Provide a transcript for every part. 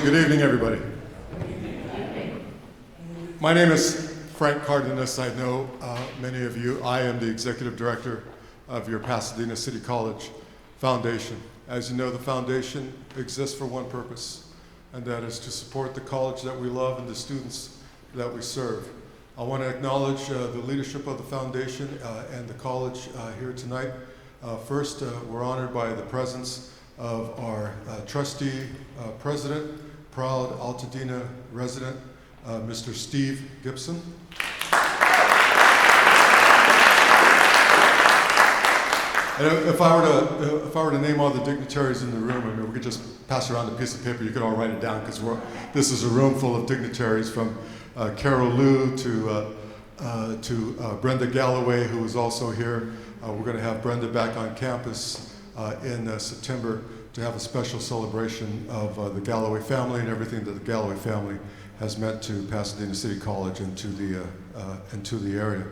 Good evening, everybody. My name is Frank Cardenas. I know many of you. I am the executive director of your Pasadena City College Foundation. As you know, the foundation exists for one purpose, and that is to support the college that we love and the students that we serve. I want to acknowledge the leadership of the foundation and the college here tonight. First, we're honored by the presence of our trustee president, proud Altadena resident, Mr. Steve Gibson. And if I were to name all the dignitaries in the room, I mean, we could just pass around a piece of paper. You could all write it down, because this is a room full of dignitaries, from Carol Liu to Brenda Galloway, who is also here. We're going to have Brenda back on campus in September to have a special celebration of the Galloway family and everything that the Galloway family has meant to Pasadena City College and to the area.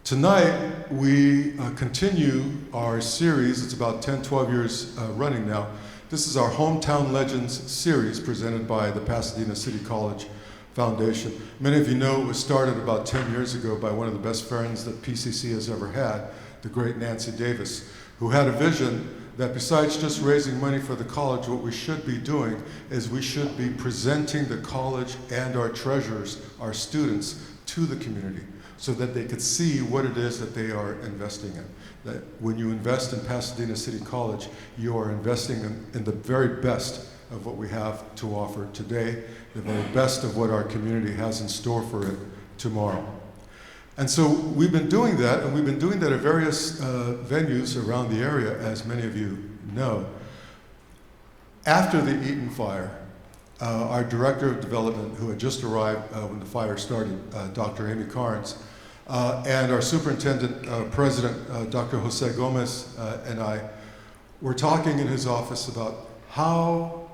Tonight, we continue our series. It's about 10, 12 years running now. This is our Hometown Legends series presented by the Pasadena City College Foundation. Many of you know it was started about 10 years ago by one of the best friends that PCC has ever had, the great Nancy Davis, who had a vision that besides just raising money for the college, what we should be doing is we should be presenting the college and our treasures, our students, to the community so that they could see what it is that they are investing in. That when you invest in Pasadena City College, you are investing in the very best of what we have to offer today, the very best of what our community has in store for it tomorrow. And so we've been doing that, and we've been doing that at various venues around the area, as many of you know. After the Eaton fire, our director of development, who had just arrived when the fire started, Dr. Amy Carnes, and our superintendent president, Dr. Jose Gomez, and I were talking in his office about how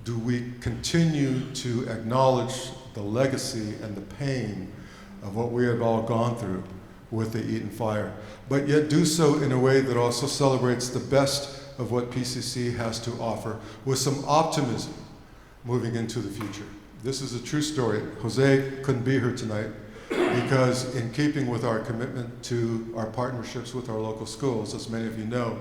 do we continue to acknowledge the legacy and the pain of what we have all gone through with the Eaton fire, but yet do so in a way that also celebrates the best of what PCC has to offer with some optimism moving into the future. This is a true story. Jose couldn't be here tonight because, in keeping with our commitment to our partnerships with our local schools, as many of you know,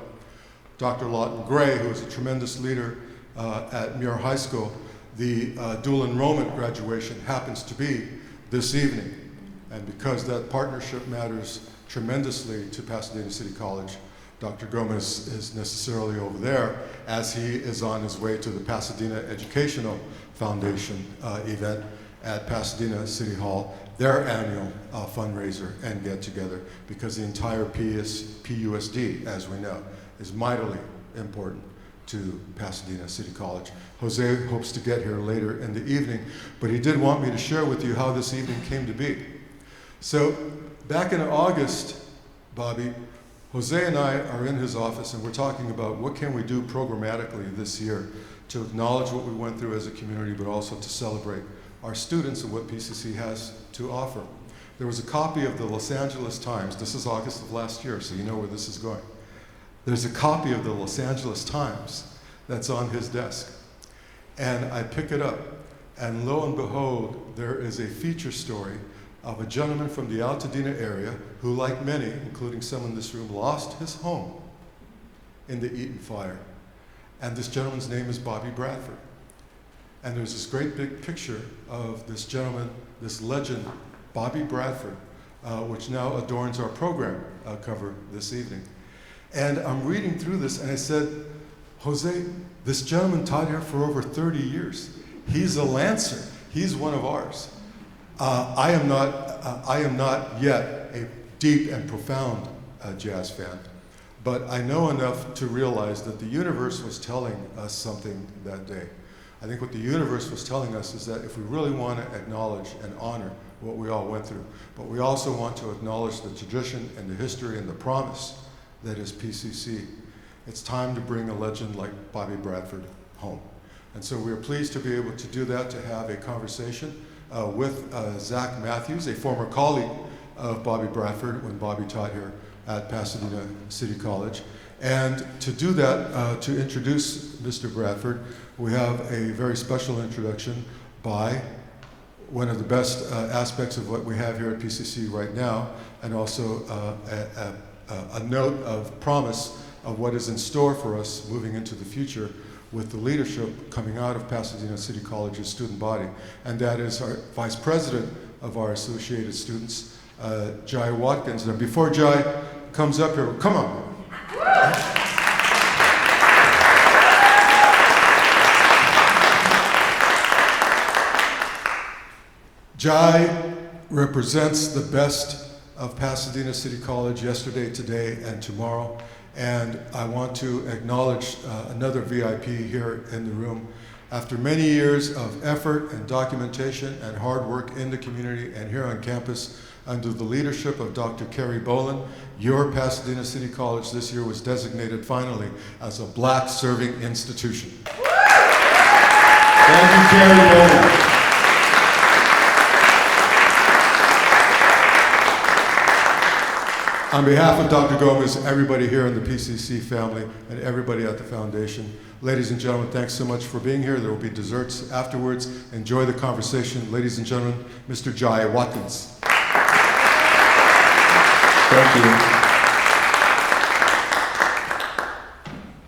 Dr. Lawton Gray, who is a tremendous leader at Muir High School, the dual enrollment graduation happens to be this evening. And because that partnership matters tremendously to Pasadena City College, Dr. Gomez is necessarily over there as he is on his way to the Pasadena Educational Foundation event at Pasadena City Hall, their annual fundraiser and get-together, because the entire PUSD, as we know, is mightily important to Pasadena City College. Jose hopes to get here later in the evening, but he did want me to share with you how this evening came to be. So back in August, Bobby, Jose and I are in his office, and we're talking about what can we do programmatically this year to acknowledge what we went through as a community, but also to celebrate our students and what PCC has to offer. There was a copy of the Los Angeles Times. This is August of last year, so you know where this is going. There's a copy of the Los Angeles Times that's on his desk. And I pick it up, and lo and behold, there is a feature story of a gentleman from the Altadena area who, like many, including some in this room, lost his home in the Eaton fire. And this gentleman's name is Bobby Bradford. And there's this great big picture of this gentleman, this legend, Bobby Bradford, which now adorns our program cover this evening. And I'm reading through this, and I said, Jose, this gentleman taught here for over 30 years. He's a Lancer. He's one of ours. I am not yet a deep and profound jazz fan, but I know enough to realize that the universe was telling us something that day. I think what the universe was telling us is that if we really want to acknowledge and honor what we all went through, but we also want to acknowledge the tradition and the history and the promise that is PCC, it's time to bring a legend like Bobby Bradford home. And so we are pleased to be able to do that, to have a conversation with Zach Matthews, a former colleague of Bobby Bradford when Bobby taught here at Pasadena City College. And to do that, to introduce Mr. Bradford, we have a very special introduction by one of the best aspects of what we have here at PCC right now, and also a note of promise of what is in store for us moving into the future with the leadership coming out of Pasadena City College's student body. And that is our Vice President of our Associated Students, Jai Watkins. Now before Jai comes up here, come on. Jai represents the best of Pasadena City College yesterday, today, and tomorrow. And I want to acknowledge another VIP here in the room. After many years of effort and documentation and hard work in the community and here on campus, under the leadership of Dr. Kerry Boland, your Pasadena City College this year was designated finally as a Black serving institution. Thank you, Kerry Boland. On behalf of Dr. Gomez, everybody here in the PCC family, and everybody at the foundation, ladies and gentlemen, thanks so much for being here. There will be desserts afterwards. Enjoy the conversation. Ladies and gentlemen, Mr. Jai Watkins. Thank you.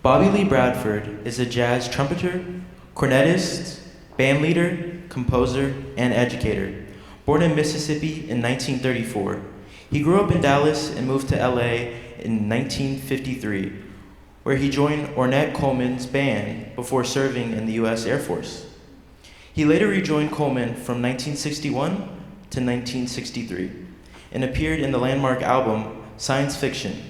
Bobby Lee Bradford is a jazz trumpeter, cornetist, bandleader, composer, and educator. Born in Mississippi in 1934. He grew up in Dallas and moved to LA in 1953, where he joined Ornette Coleman's band before serving in the US Air Force. He later rejoined Coleman from 1961 to 1963 and appeared in the landmark album Science Fiction.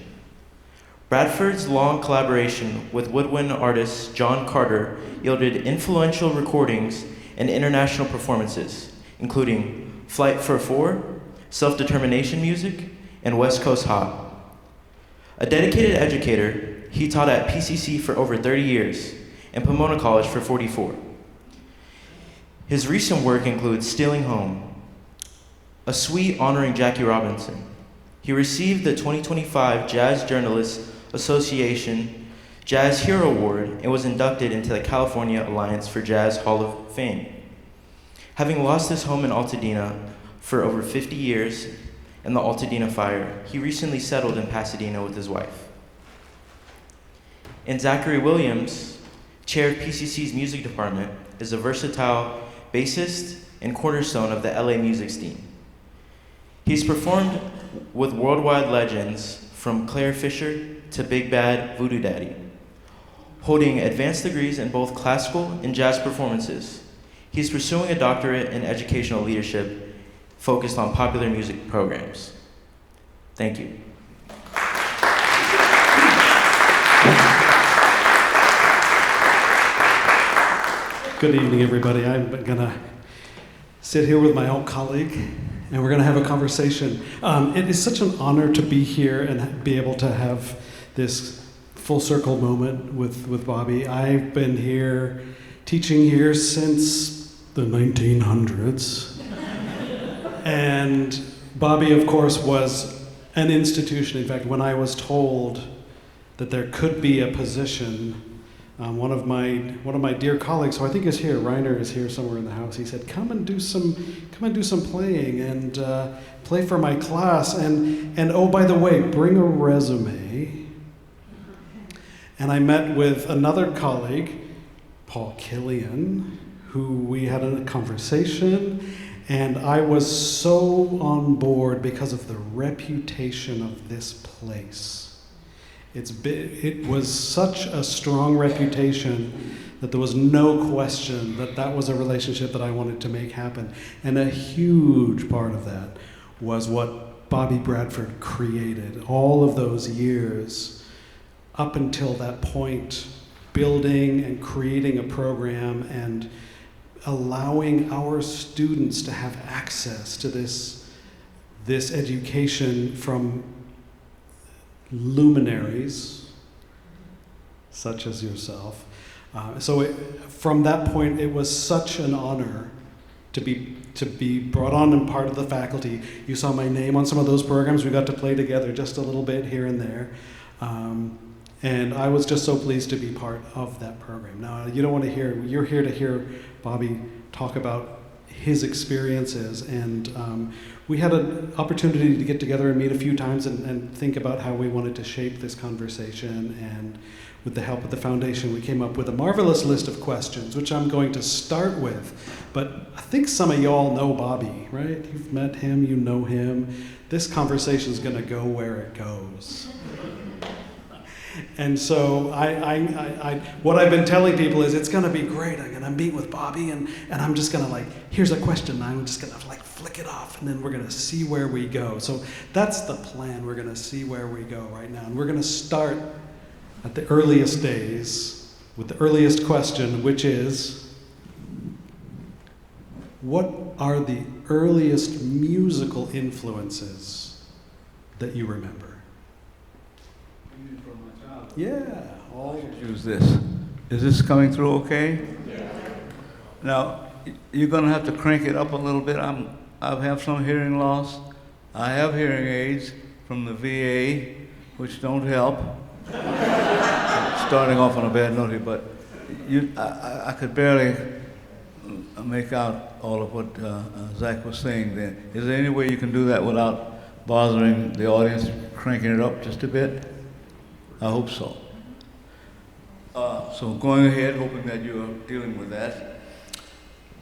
Bradford's long collaboration with woodwind artist John Carter yielded influential recordings and international performances, including Flight for Four, Self-Determination Music, and West Coast Hot. A dedicated educator, he taught at PCC for over 30 years and Pomona College for 44. His recent work includes Stealing Home, a suite honoring Jackie Robinson. He received the 2025 Jazz Journalists Association Jazz Hero Award and was inducted into the California Alliance for Jazz Hall of Fame. Having lost his home in Altadena for over 50 years in the Altadena fire, he recently settled in Pasadena with his wife. And Zachary Williams, chair of PCC's Music Department, is a versatile bassist and cornerstone of the LA music scene. He's performed with worldwide legends from Claire Fisher to Big Bad Voodoo Daddy, holding advanced degrees in both classical and jazz performances. He's pursuing a doctorate in educational leadership focused on popular music programs. Thank you. Good evening, everybody. I'm gonna sit here with my old colleague, and we're gonna have a conversation. It is such an honor to be here and be able to have this full circle moment with Bobby. I've been here, teaching here since the 1900s. And Bobby, of course, was an institution. In fact, when I was told that there could be a position, one of my dear colleagues, who I think is here, Reiner is here somewhere in the house. He said, "Come and do some playing and play for my class. And oh, by the way, bring a resume." And I met with another colleague, Paul Killian, who we had a conversation. And I was so on board because of the reputation of this place. It was such a strong reputation that there was no question that that was a relationship that I wanted to make happen. And a huge part of that was what Bobby Bradford created all of those years up until that point, building and creating a program and allowing our students to have access to this education from luminaries such as yourself. From that point, it was such an honor to be brought on and part of the faculty. You saw my name on some of those programs. We got to play together just a little bit here and there. And I was just so pleased to be part of that program. Now, you don't want to hear, you're here to hear Bobby talk about his experiences. And we had an opportunity to get together and meet a few times and think about how we wanted to shape this conversation. And with the help of the foundation, we came up with a marvelous list of questions, which I'm going to start with. But I think some of y'all know Bobby, right? You've met him, you know him. This conversation is going to go where it goes. And so what I've been telling people is it's going to be great. I'm going to meet with Bobby, and I'm just going to like, here's a question, and I'm just going to like flick it off, and then we're going to see where we go. So that's the plan. We're going to see where we go right now. And we're going to start at the earliest days with the earliest question, which is, what are the earliest musical influences that you remember? Yeah. Use this. Is this coming through okay? Yeah. Now, you're going to have to crank it up a little bit. I have some hearing loss. I have hearing aids from the VA, which don't help. Starting off on a bad note here, but I could barely make out all of what Zach was saying there. Is there any way you can do that without bothering the audience, cranking it up just a bit? I hope so. So going ahead, hoping that you're dealing with that.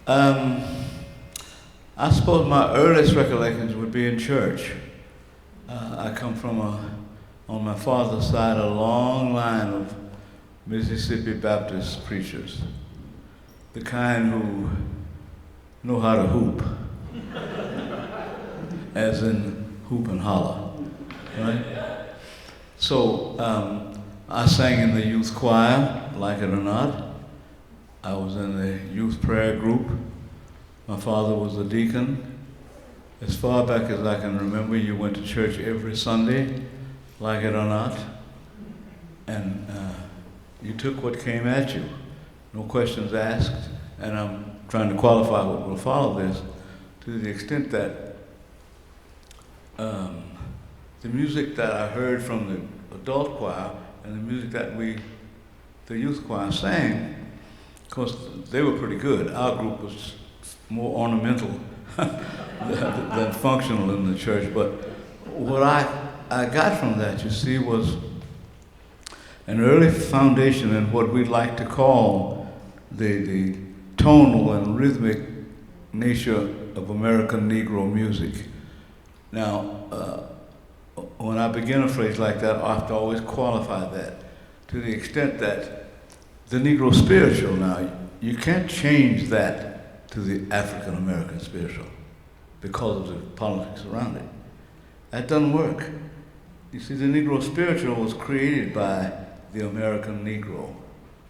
I suppose my earliest recollections would be in church. I come from on my father's side, a long line of Mississippi Baptist preachers, the kind who know how to hoop, as in hoop and holler, right? So I sang in the youth choir, like it or not. I was in the youth prayer group. My father was a deacon. As far back as I can remember, you went to church every Sunday, like it or not, and you took what came at you, no questions asked. And I'm trying to qualify what will follow this to the extent that the music that I heard from the adult choir and the music that the youth choir sang, of course, they were pretty good. Our group was more ornamental than functional in the church. But what I got from that, you see, was an early foundation in what we'd like to call the tonal and rhythmic nature of American Negro music. Now, when I begin a phrase like that, I have to always qualify that to the extent that the Negro spiritual now, you can't change that to the African American spiritual because of the politics around it. That doesn't work. You see, the Negro spiritual was created by the American Negro,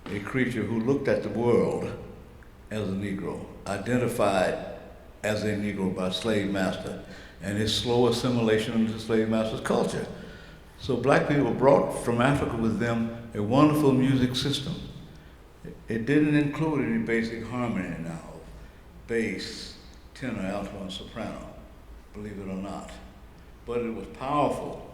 a creature who looked at the world as a Negro, identified as a Negro by slave master, and his slow assimilation into the slave master's culture. So black people brought from Africa with them a wonderful music system. It didn't include any basic harmony now, bass, tenor, alto, and soprano, believe it or not. But it was powerful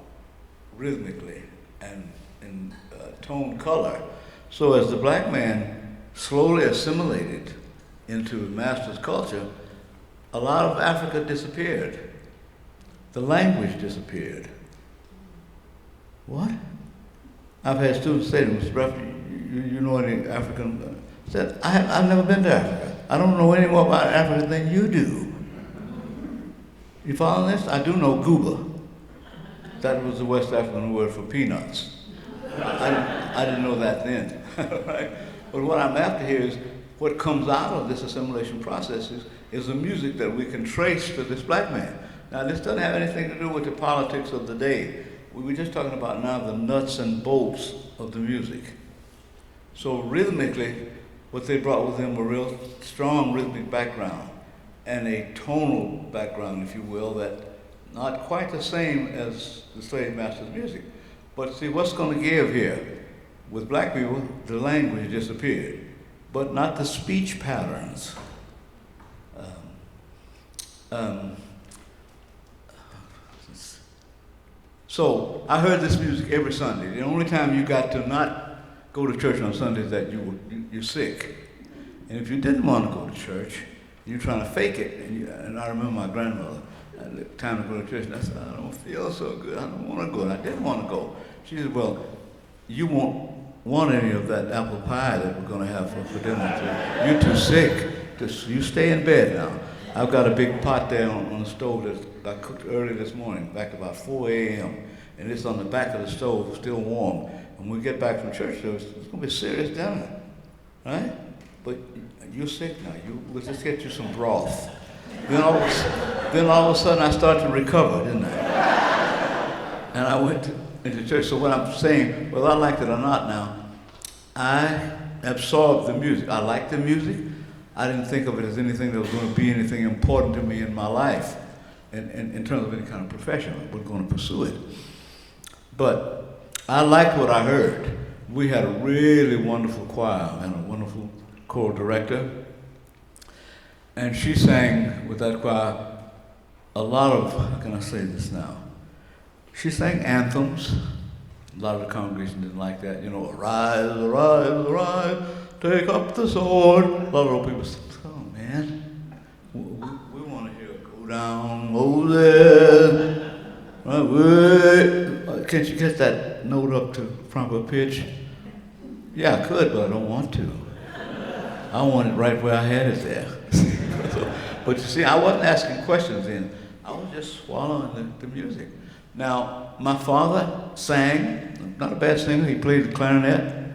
rhythmically and in tone color. So as the black man slowly assimilated into the master's culture, a lot of Africa disappeared. The language disappeared. What? I've had students say to me, Mr. Bradford, you know any African? I said, I've never been to Africa. I don't know any more about Africa than you do. You follow this? I do know Gooba. That was the West African word for peanuts. I didn't know that then. Right? But what I'm after here is what comes out of this assimilation process is the music that we can trace to this black man. Now, this doesn't have anything to do with the politics of the day. We were just talking about now the nuts and bolts of the music. So rhythmically, what they brought with them were real strong rhythmic background and a tonal background, if you will, that not quite the same as the slave master's music. But see, what's going to give here? With black people, the language disappeared, but not the speech patterns. So I heard this music every Sunday. The only time you got to not go to church on Sunday is that you're sick. And if you didn't want to go to church, you're trying to fake it. And I remember my grandmother, time to go to church, and I said, I don't feel so good. I don't want to go. And I didn't want to go. She said, well, you won't want any of that apple pie that we're going to have for dinner. You're too sick. You stay in bed now. I've got a big pot there on the stove that I cooked early this morning, back about 4 a.m. And it's on the back of the stove, still warm. And when we get back from church, it's going to be a serious dinner, right? But you're sick now. Let's just get you some broth. Then all of a sudden, I started to recover, didn't I? And I went into church. So what I'm saying, whether I liked it or not now, I absorbed the music. I liked the music. I didn't think of it as anything that was going to be anything important to me in my life, in terms of any kind of profession. I wasn't going to pursue it. But I liked what I heard. We had a really wonderful choir and a wonderful choral director. And she sang with that choir a lot of, how can I say this now? She sang anthems. A lot of the congregation didn't like that. You know, arise, arise, arise, take up the sword. A lot of old people said, oh man, we want to hear go down, Moses. Can't you get that note up to proper pitch? Yeah, I could, but I don't want to. I want it right where I had it there. But you see, I wasn't asking questions then. I was just swallowing the music. Now, my father sang, not a bad singer, he played the clarinet.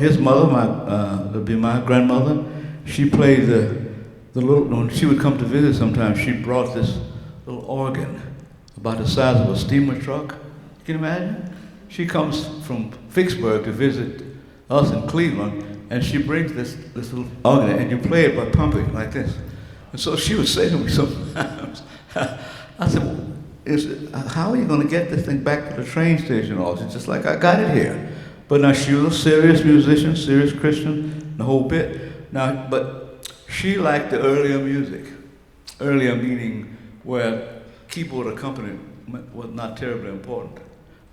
His mother, would be my grandmother, she played the little, when she would come to visit sometimes, she brought this little organ about the size of a steamer truck. Can you imagine? She comes from Vicksburg to visit us in Cleveland, and she brings this little organ, and you play it by pumping like this. And so she would say to me sometimes, I said, well, how are you going to get this thing back to the train station? Or it's just like, I got it here. But now she was a serious musician, serious Christian, the whole bit. Now, but she liked the earlier music. Earlier meaning where keyboard accompaniment was not terribly important.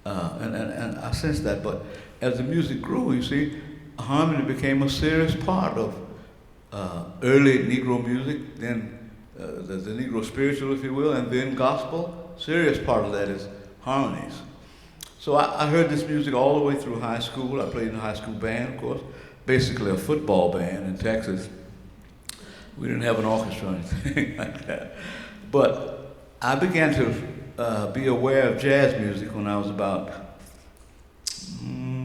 And I sensed that. But as the music grew, you see, harmony became a serious part of early Negro music, then the Negro spiritual, if you will, and then gospel. Serious part of that is harmonies. So I heard this music all the way through high school. I played in a high school band, of course, basically a football band in Texas. We didn't have an orchestra or anything like that. But I began to be aware of jazz music when I was about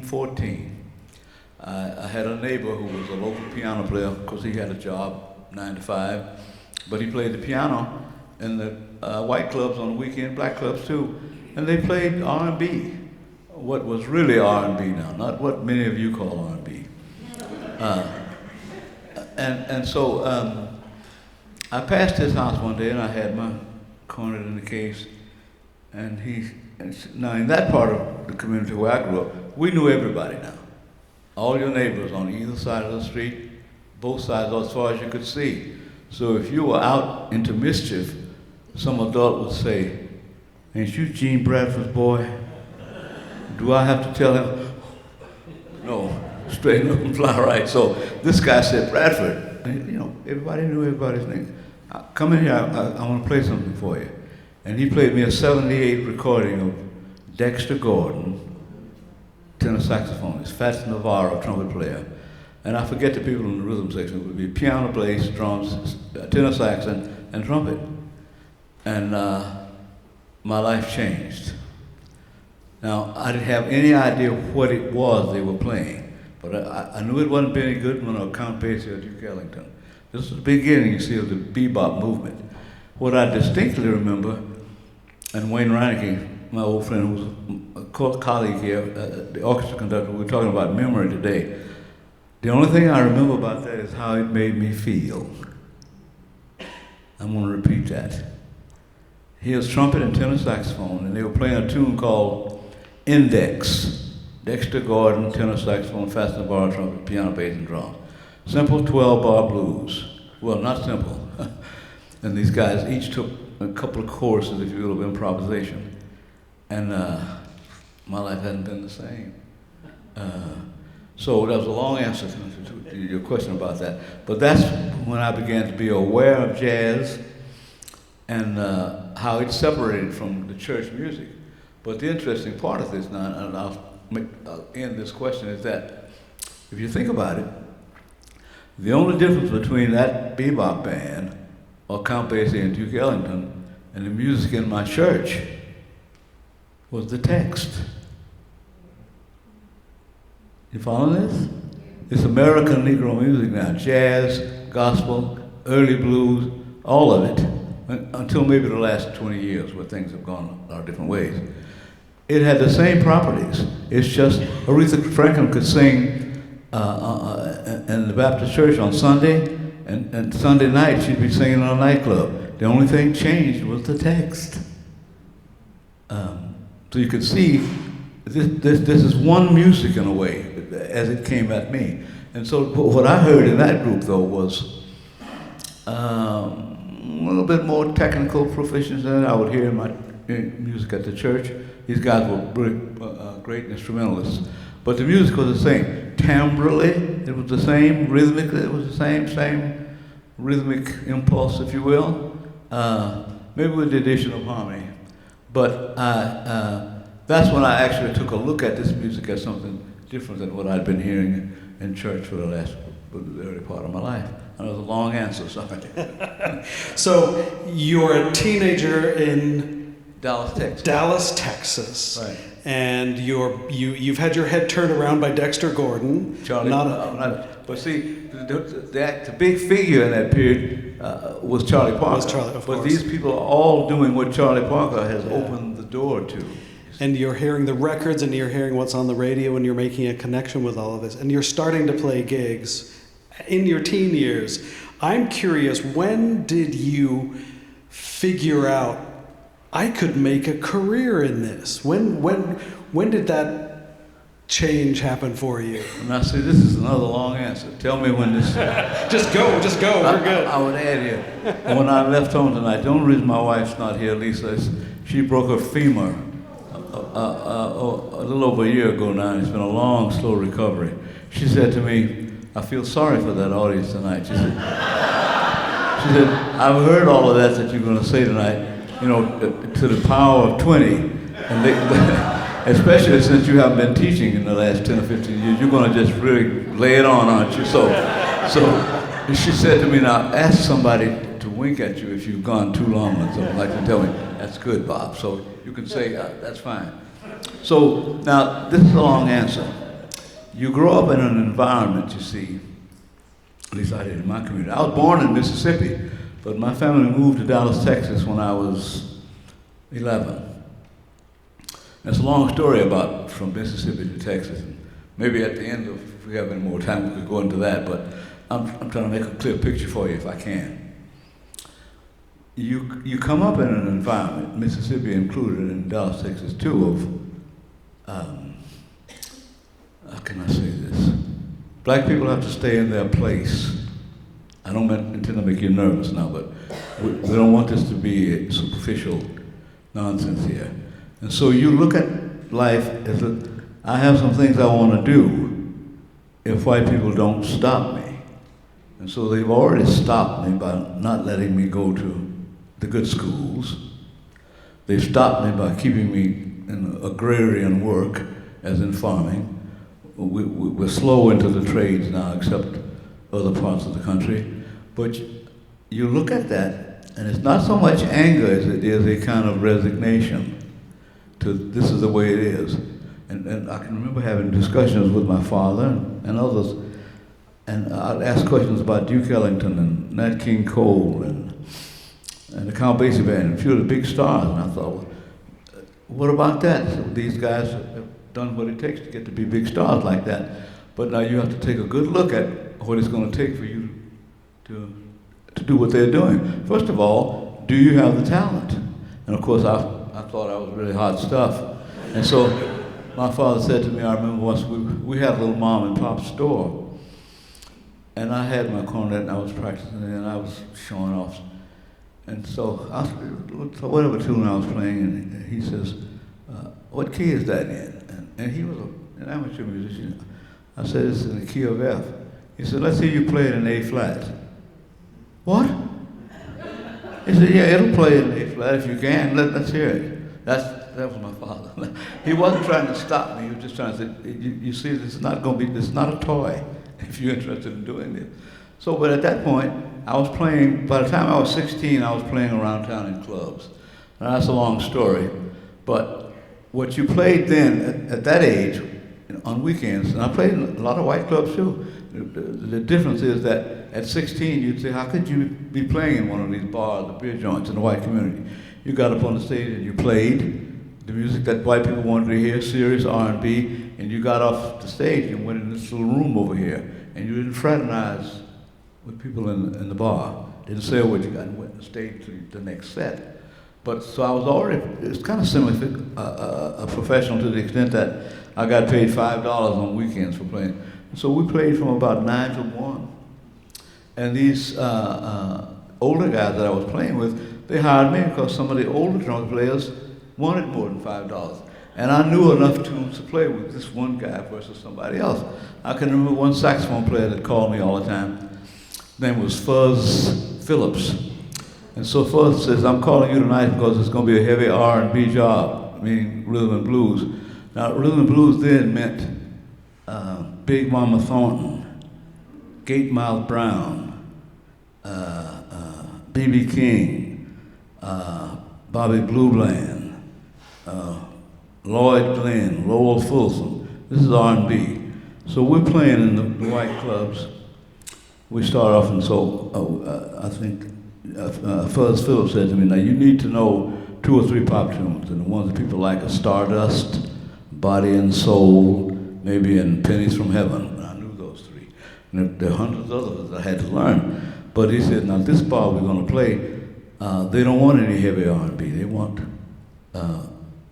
14. I had a neighbor who was a local piano player, because he had a job, 9 to 5, but he played the piano in the white clubs on the weekend, black clubs too, and they played R&B, what was really R&B now, not what many of you call R&B. And so I passed his house one day, and I had my cornet in the case, and now in that part of the community where I grew up, we knew everybody now. All your neighbors on either side of the street, both sides as far as you could see. So if you were out into mischief, some adult would say, ain't you Gene Bradford's boy? Do I have to tell him? No, straighten up and fly right. So this guy said, Bradford, and, you know, everybody knew everybody's name. Come in here, I want to play something for you. And he played me a 78 recording of Dexter Gordon, tenor saxophonist, Fats Navarro, trumpet player. And I forget the people in the rhythm section. It would be piano, bass, drums, tenor sax, and trumpet. And my life changed. Now, I didn't have any idea what it was they were playing, but I knew it wasn't Benny Goodman or Count Basie or Duke Ellington. This was the beginning, you see, of the bebop movement. What I distinctly remember, and Wayne Reineke, my old friend who was a colleague here, the orchestra conductor, we were talking about memory today. The only thing I remember about that is how it made me feel. I'm going to repeat that. He was trumpet and tenor saxophone, and they were playing a tune called Index. Dexter Gordon, tenor saxophone, Fats Navarro, trumpet, piano, bass, and drums. Simple 12-bar blues. Well, not simple. And these guys each took a couple of choruses, if you will, of improvisation. and my life hasn't been the same. So that was a long answer to your question about that. But that's when I began to be aware of jazz and how it's separated from the church music. But the interesting part of this now, and I'll end this question, is that if you think about it, the only difference between that bebop band, or Count Basie and Duke Ellington, and the music in my church was the text. You follow this? It's American Negro music now, jazz, gospel, early blues, all of it, until maybe the last 20 years where things have gone our different ways. It had the same properties. It's just Aretha Franklin could sing in the Baptist church on Sunday, and Sunday night she'd be singing in a nightclub. The only thing changed was the text. So you could see this is one music in a way, as it came at me. And so what I heard in that group, though, was a little bit more technical proficiency than I would hear in my music at the church. These guys were great instrumentalists. But the music was the same. Timbrally, it was the same. Rhythmically, it was the same rhythmic impulse, if you will. Maybe with the addition of harmony. But that's when I actually took a look at this music as something different than what I'd been hearing in church for the early part of my life. And it was a long answer, sorry. So you're a teenager in Dallas, Texas. Right. Right. And you've had your head turned around by Dexter Gordon. But see, the big figure in that period was Charlie Parker. But these people are all doing what Charlie Parker has opened the door to. And you're hearing the records and you're hearing what's on the radio and you're making a connection with all of this. And you're starting to play gigs in your teen years. I'm curious, when did you figure out I could make a career in this? When did that change happen for you? Now see, this is another long answer. Tell me when this... Just go, we're good. I would add here, when I left home tonight, the only reason my wife's not here, Lisa, is she broke her femur a little over a year ago now. It's been a long, slow recovery. She said to me, I feel sorry for that audience tonight. She said, I've heard all of that you're going to say tonight, you know, to the power of 20. And especially since you haven't been teaching in the last 10 or 15 years, you're going to just really lay it on, aren't you? So she said to me, now ask somebody to wink at you if you've gone too long or something like to tell me, that's good, Bob. So you can say, that's fine. So now, this is a long answer. You grow up in an environment, you see, at least I did in my community. I was born in Mississippi, but my family moved to Dallas, Texas when I was 11. It's a long story about from Mississippi to Texas. And maybe at the end of, if we have any more time, we could go into that, but I'm trying to make a clear picture for you if I can. You come up in an environment, Mississippi included, in Dallas, Texas too, of, how can I say this? Black people have to stay in their place. I don't intend to make you nervous now, but we don't want this to be a superficial nonsense here. And so you look at life as I have some things I want to do if white people don't stop me. And so they've already stopped me by not letting me go to the good schools. They've stopped me by keeping me in agrarian work, as in farming. We're slow into the trades now, except other parts of the country. But you look at that, and it's not so much anger as it is a kind of resignation to this is the way it is. And I can remember having discussions with my father and others, and I'd ask questions about Duke Ellington and Nat King Cole and the Count Basie Band, and a few of the big stars. And I thought, well, what about that? So these guys have done what it takes to get to be big stars like that. But now you have to take a good look at what it's going to take for you to do what they're doing. First of all, do you have the talent? And of course, I thought I was really hot stuff. And so my father said to me, I remember once we had a little mom and pop store. And I had my cornet and I was practicing and I was showing off. And so whatever tune I was playing, and he says, what key is that in? And he was an amateur musician. I said, it's in the key of F. He said, let's hear you play it in A flat. What? He said, yeah, it'll play in A flat if you can. Let's hear it. That was my father. He wasn't trying to stop me. He was just trying to say, you see, this is not a toy if you're interested in doing this. So, but at that point, I was playing, by the time I was 16, I was playing around town in clubs. Now, that's a long story, but what you played then, at that age, on weekends, and I played in a lot of white clubs too. The difference is that at 16, you'd say, how could you be playing in one of these bars, the beer joints in the white community? You got up on the stage and you played the music that white people wanted to hear, serious R&B, and you got off the stage and went in this little room over here, and you didn't fraternize with people in the bar. Didn't say what you got and went and stayed to the next set. But so I was already, it's kind of similar, a professional to the extent that I got paid $5 on weekends for playing. So we played from about 9 to 1. And these older guys that I was playing with, they hired me because some of the older trumpet players wanted more than $5. And I knew enough tunes to play with this one guy versus somebody else. I can remember one saxophone player that called me all the time. His name was Fuzz Phillips. And so Fuzz says, I'm calling you tonight because it's going to be a heavy R&B job, meaning rhythm and blues. Now, rhythm and blues then meant Big Mama Thornton, Gatemouth Brown, B.B. King, Bobby Blue Bland, Lloyd Glenn, Lowell Fulson. This is R&B. So we're playing in the white clubs. We start off, and so I think Fuzz Phillips said to me, now you need to know 2 or 3 pop tunes, and the ones that people like are Stardust, Body and Soul, maybe in Pennies from Heaven. And I knew those 3. And there are hundreds of others I had to learn. But he said, now this bar we're going to play, they don't want any heavy R&B. They want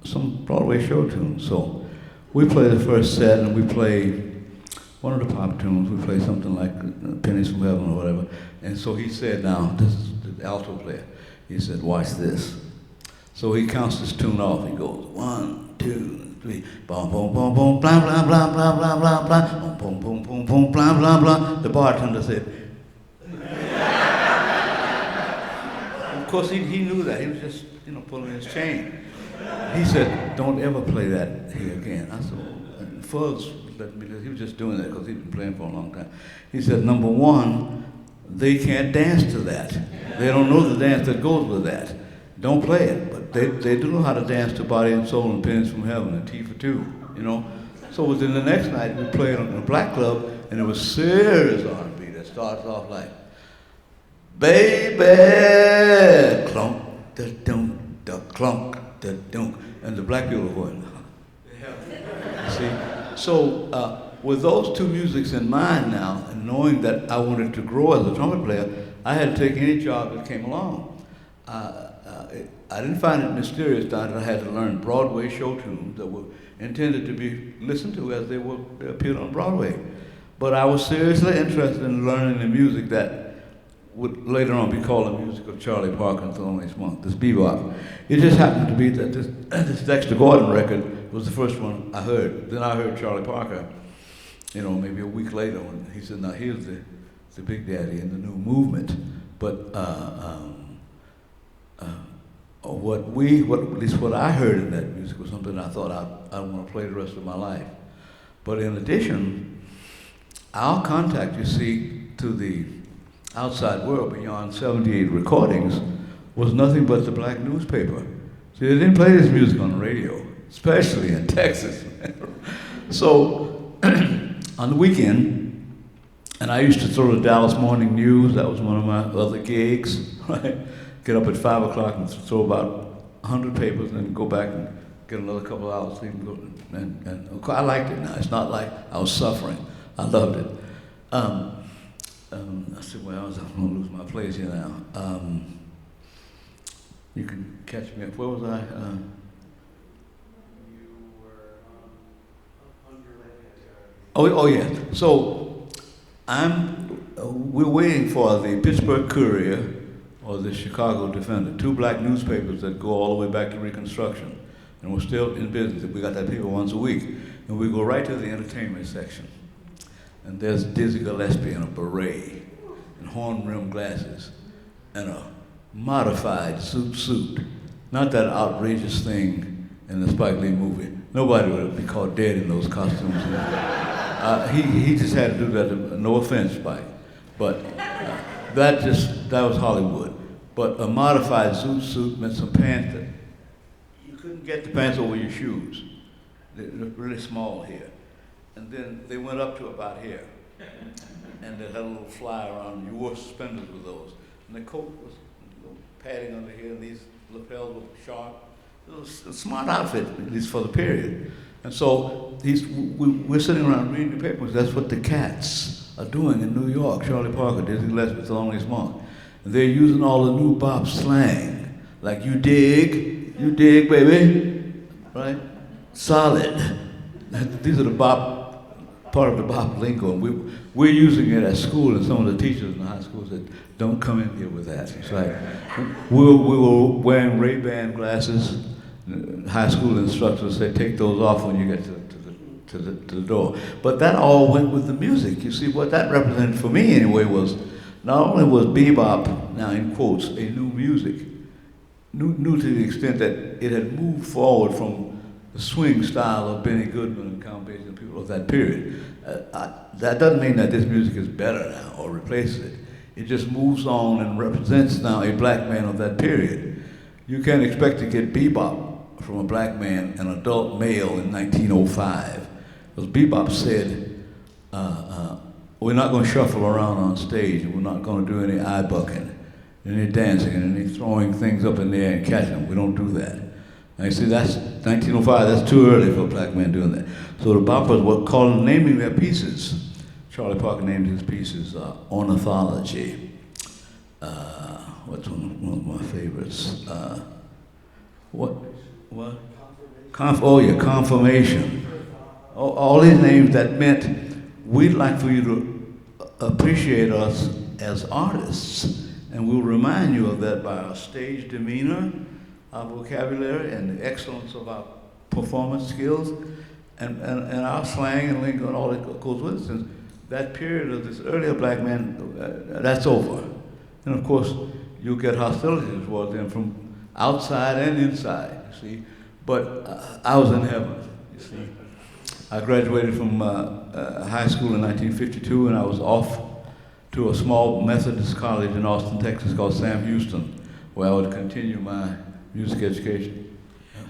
some Broadway show tunes. So we play the first set, and we play one of the pop tunes. We play something like Pennies from Heaven or whatever. And so he said, now, this is the alto player. He said, watch this. So he counts this tune off. He goes, 1, 2, 3, boom, boom, boom, boom, blah, blah, blah, blah, blah, blah, blah, boom, boom, boom, boom, blah, blah, blah. The bartender said, of course, he knew that. He was just, pulling his chain. He said, don't ever play that here again. I said, and Fuzz let me, he was just doing that because he'd been playing for a long time. He said, number 1, they can't dance to that. They don't know the dance that goes with that. Don't play it, but they do know how to dance to Body and Soul and Pennies from Heaven and T for 2, So within the next night, we played in a black club, and it was serious R&B that starts off like, baby, clunk, da dunk, da clunk, da dunk, and the black people were going, see? So with those 2 musics in mind now, and knowing that I wanted to grow as a trumpet player, I had to take any job that came along. I didn't find it mysterious that I had to learn Broadway show tunes that were intended to be listened to as they appeared on Broadway. But I was seriously interested in learning the music that would later on be called the music of Charlie Parker and Thelonious Monk, this bebop. It just happened to be that this Dexter Gordon record was the first one I heard. Then I heard Charlie Parker, maybe a week later when he said, now here's the Big Daddy in the new movement. But at least what I heard in that music was something I thought I want to play the rest of my life. But in addition, our contact, you see, to the outside world beyond 78 recordings was nothing but the black newspaper. See, they didn't play this music on the radio, especially in Texas. So on the weekend, and I used to throw the Dallas Morning News, that was one of my other gigs, right? Get up at 5 o'clock and throw about 100 papers and then go back and get another couple hours sleep and I liked it now. It's not like I was suffering. I loved it. I said, well, I'm going to lose my place here now. You can catch me up. Where was I? You were Oh yeah. So we're waiting for the Pittsburgh Courier or the Chicago Defender, 2 black newspapers that go all the way back to Reconstruction. and we're still in business. We got that paper once a week. And we go right to the entertainment section. And there's Dizzy Gillespie in a beret, and horn-rimmed glasses, and a modified suit. Not that outrageous thing in the Spike Lee movie. Nobody would be caught dead in those costumes. He just had to do that. No offense, Spike, but that was Hollywood. But a modified suit meant some pants that you couldn't get the pants over your shoes. They're really small here. And then they went up to about here. And they had a little fly around. You wore suspenders with those. And the coat was padding under here, and these lapels were sharp. It was a smart outfit, at least for the period. And so we're sitting around reading the papers. That's what the cats are doing in New York. Charlie Parker, Dizzy Gillespie, Thelonious Monk. And they're using all the new bop slang, like you dig, baby, right? Solid. These are the bop, part of the bop lingo. And we're using it at school, and some of the teachers in the high school said, don't come in here with that. It's like, we were wearing Ray-Ban glasses. High school instructors said, take those off when you get to the door. But that all went with the music. You see, what that represented for me anyway was, not only was bebop, now in quotes, a new music, new to the extent that it had moved forward from the swing style of Benny Goodman and Count Basie and people of that period. That doesn't mean that this music is better now or replaces it. It just moves on and represents now a black man of that period. You can't expect to get bebop from a black man, an adult male in 1905. Because bebop said, we're not going to shuffle around on stage, and we're not going to do any eye bucking, any dancing, and any throwing things up in the air and catching them. We don't do that. And you see, that's 1905, that's too early for a black man doing that. So the boppers were naming their pieces. Charlie Parker named his pieces Ornithology. What's one of my favorites? What? Confirmation. All these names that meant we'd like for you to appreciate us as artists, and we'll remind you of that by our stage demeanor, our vocabulary, and the excellence of our performance skills, and our slang and lingo and all that goes with it. Since that period of this earlier black man, that's over. And of course, you'll get hostilities towards them from outside and inside, you see. But I was in heaven, you see. I graduated from high school in 1952, and I was off to a small Methodist college in Austin, Texas called Sam Houston, where I would continue my music education.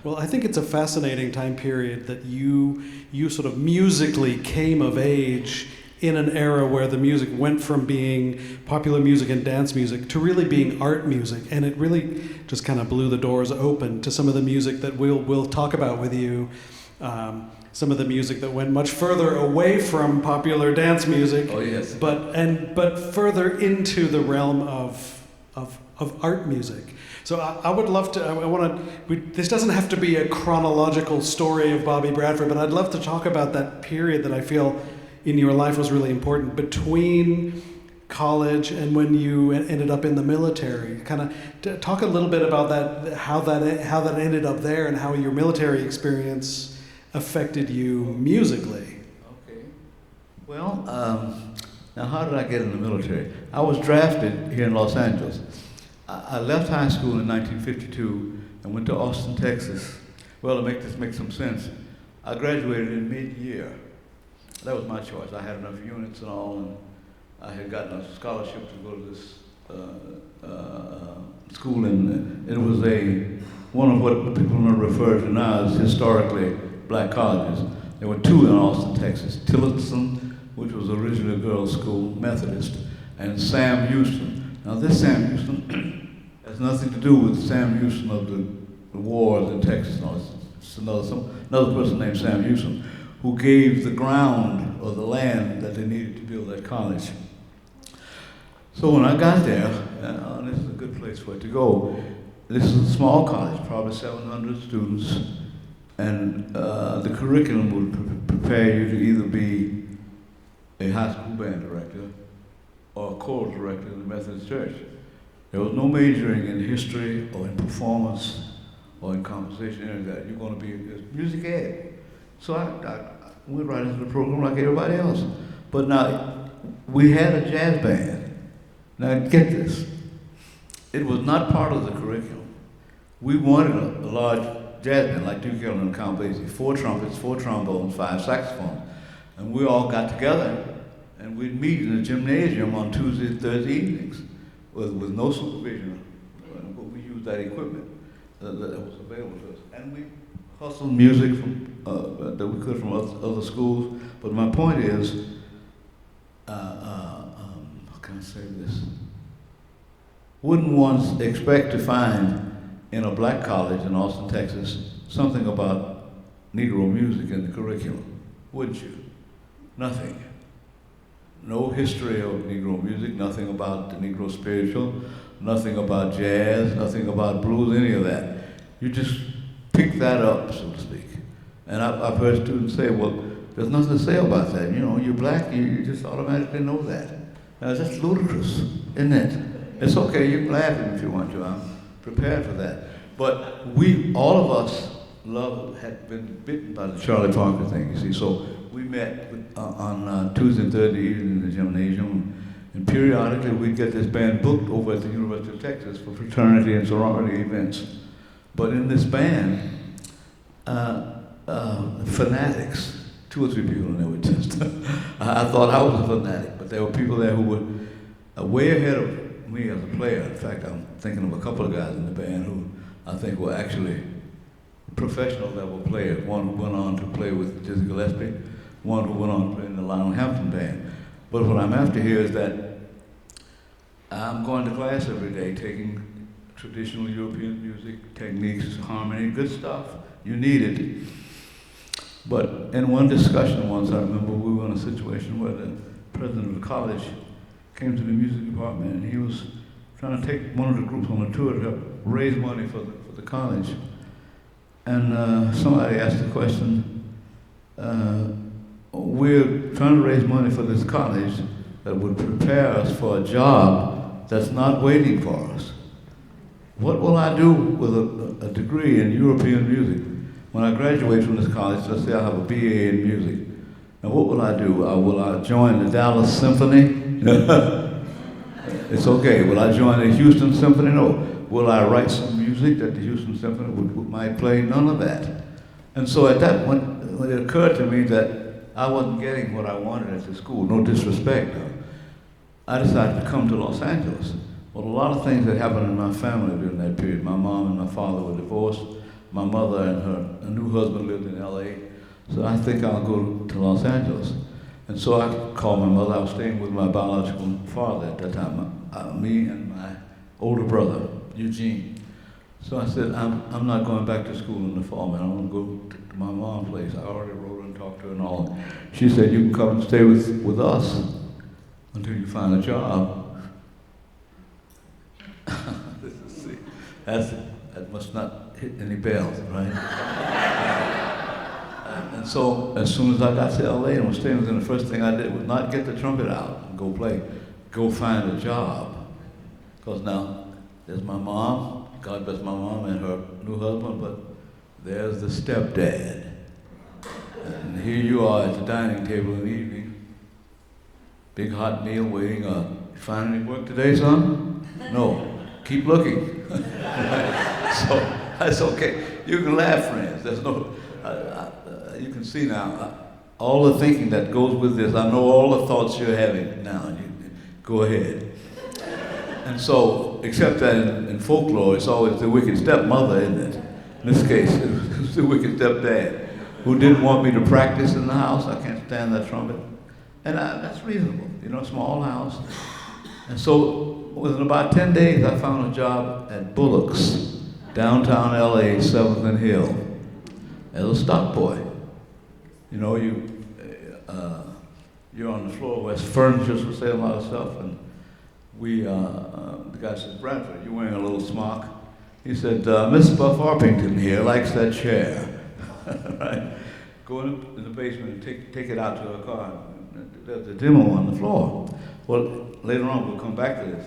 Well, I think it's a fascinating time period that you sort of musically came of age in an era where the music went from being popular music and dance music to really being art music, and it really just kind of blew the doors open to some of the music that we'll talk about with you. Some of the music that went much further away from popular dance music, oh, yes. but further into the realm of art music. So I would love to. This doesn't have to be a chronological story of Bobby Bradford, but I'd love to talk about that period that I feel in your life was really important between college and when you ended up in the military. Kind of talk a little bit about that, how that ended up there, and how your military experience affected you musically. Okay. Well, now how did I get in the military? I was drafted here in Los Angeles. I left high school in 1952 and went to Austin, Texas. Well, to make this make some sense, I graduated in mid-year. That was my choice. I had enough units and all, and I had gotten a scholarship to go to this school, and it was one of what people refer to now as historically black colleges. There were two in Austin, Texas: Tillotson, which was originally a girls' school, Methodist, and Sam Houston. Now this Sam Houston has nothing to do with Sam Houston of the wars in Texas. No, it's another person named Sam Houston who gave the ground or the land that they needed to build that college. So when I got there, this is a good place for it to go. This is a small college, probably 700 students, and the curriculum would prepare you to either be a high school band director or a choral director in the Methodist Church. There was no majoring in history or in performance or in composition, and that you're going to be music ed. So I went right into the program like everybody else. But now, we had a jazz band. Now get this, it was not part of the curriculum. We wanted a large jazz band like Duke Ellington and Count Basie, 4 trumpets, 4 trombones, 5 saxophones. And we all got together and we'd meet in the gymnasium on Tuesday and Thursday evenings with no supervision. But we used that equipment that was available to us. And we hustled music from, that we could from other schools. But my point is, how can I say this? Wouldn't one expect to find in a black college in Austin, Texas, something about Negro music in the curriculum? Wouldn't you? Nothing. No history of Negro music, nothing about the Negro spiritual, nothing about jazz, nothing about blues, any of that. You just pick that up, so to speak. And I've heard students say, well, there's nothing to say about that. You know, you're black, you just automatically know that. Now, that's ludicrous, isn't it? It's okay, you can laugh at me if you want to. I'm prepared for that. But all of us, had been bitten by the Charlie Parker thing, you see. So we met on Tuesday and Thursday evening in the gymnasium, and periodically we'd get this band booked over at the University of Texas for fraternity and sorority events. But in this band, fanatics, 2 or 3 people in there were just. I thought I was a fanatic, but there were people there who were way ahead of me as a player. In fact, I'm thinking of a couple of guys in the band who I think were actually professional level players. One who went on to play with Dizzy Gillespie, one who went on to play in the Lionel Hampton band. But what I'm after here is that I'm going to class every day, taking traditional European music, techniques, harmony, good stuff. You need it. But in one discussion once, I remember we were in a situation where the president of the college came to the music department, and he was trying to take one of the groups on a tour to help raise money for the college. And somebody asked the question, we're trying to raise money for this college that would prepare us for a job that's not waiting for us. What will I do with a degree in European music? When I graduate from this college, let's say I have a BA in music. Now what will I do? Will I join the Dallas Symphony? It's okay. Will I join the Houston Symphony? No. Will I write some music that the Houston Symphony might play? None of that. And so at that point, when it occurred to me that I wasn't getting what I wanted at the school, no disrespect, I decided to come to Los Angeles. Well, a lot of things that happened in my family during that period. My mom and my father were divorced. My mother and her new husband lived in LA. So I think I'll go to Los Angeles. And so I called my mother. I was staying with my biological father at that time, me and my older brother, Eugene. So I said, I'm not going back to school in the fall, man. I want to go to my mom's place. I already wrote her and talked to her and all. She said, you can come and stay with us until you find a job. That must not hit any bells, right? And so as soon as I got to LA and was staying with them, the first thing I did was not get the trumpet out and go play, go find a job. Because now there's my mom, God bless my mom and her new husband, but there's the stepdad. And here you are at the dining table in the evening, big hot meal waiting. You find any work today, son? No. Keep looking. So that's okay. You can laugh, friends. There's no. You can see now all the thinking that goes with this. I know all the thoughts you're having now. You go ahead. And so, except that in folklore, it's always the wicked stepmother, isn't it? In this case, it was the wicked stepdad who didn't want me to practice in the house. I can't stand that trumpet. And that's reasonable, you know, small house. And so, within about 10 days, I found a job at Bullock's, downtown LA, 7th and Hill, as a stock boy. You know, you're on the floor where furniture for sale, a lot of stuff, and the guy said, Bradford, you're wearing a little smock. He said, Miss Buff Orpington here likes that chair. Right? Go in the basement and take it out to her car. There's a demo on the floor. Well, later on, we'll come back to this.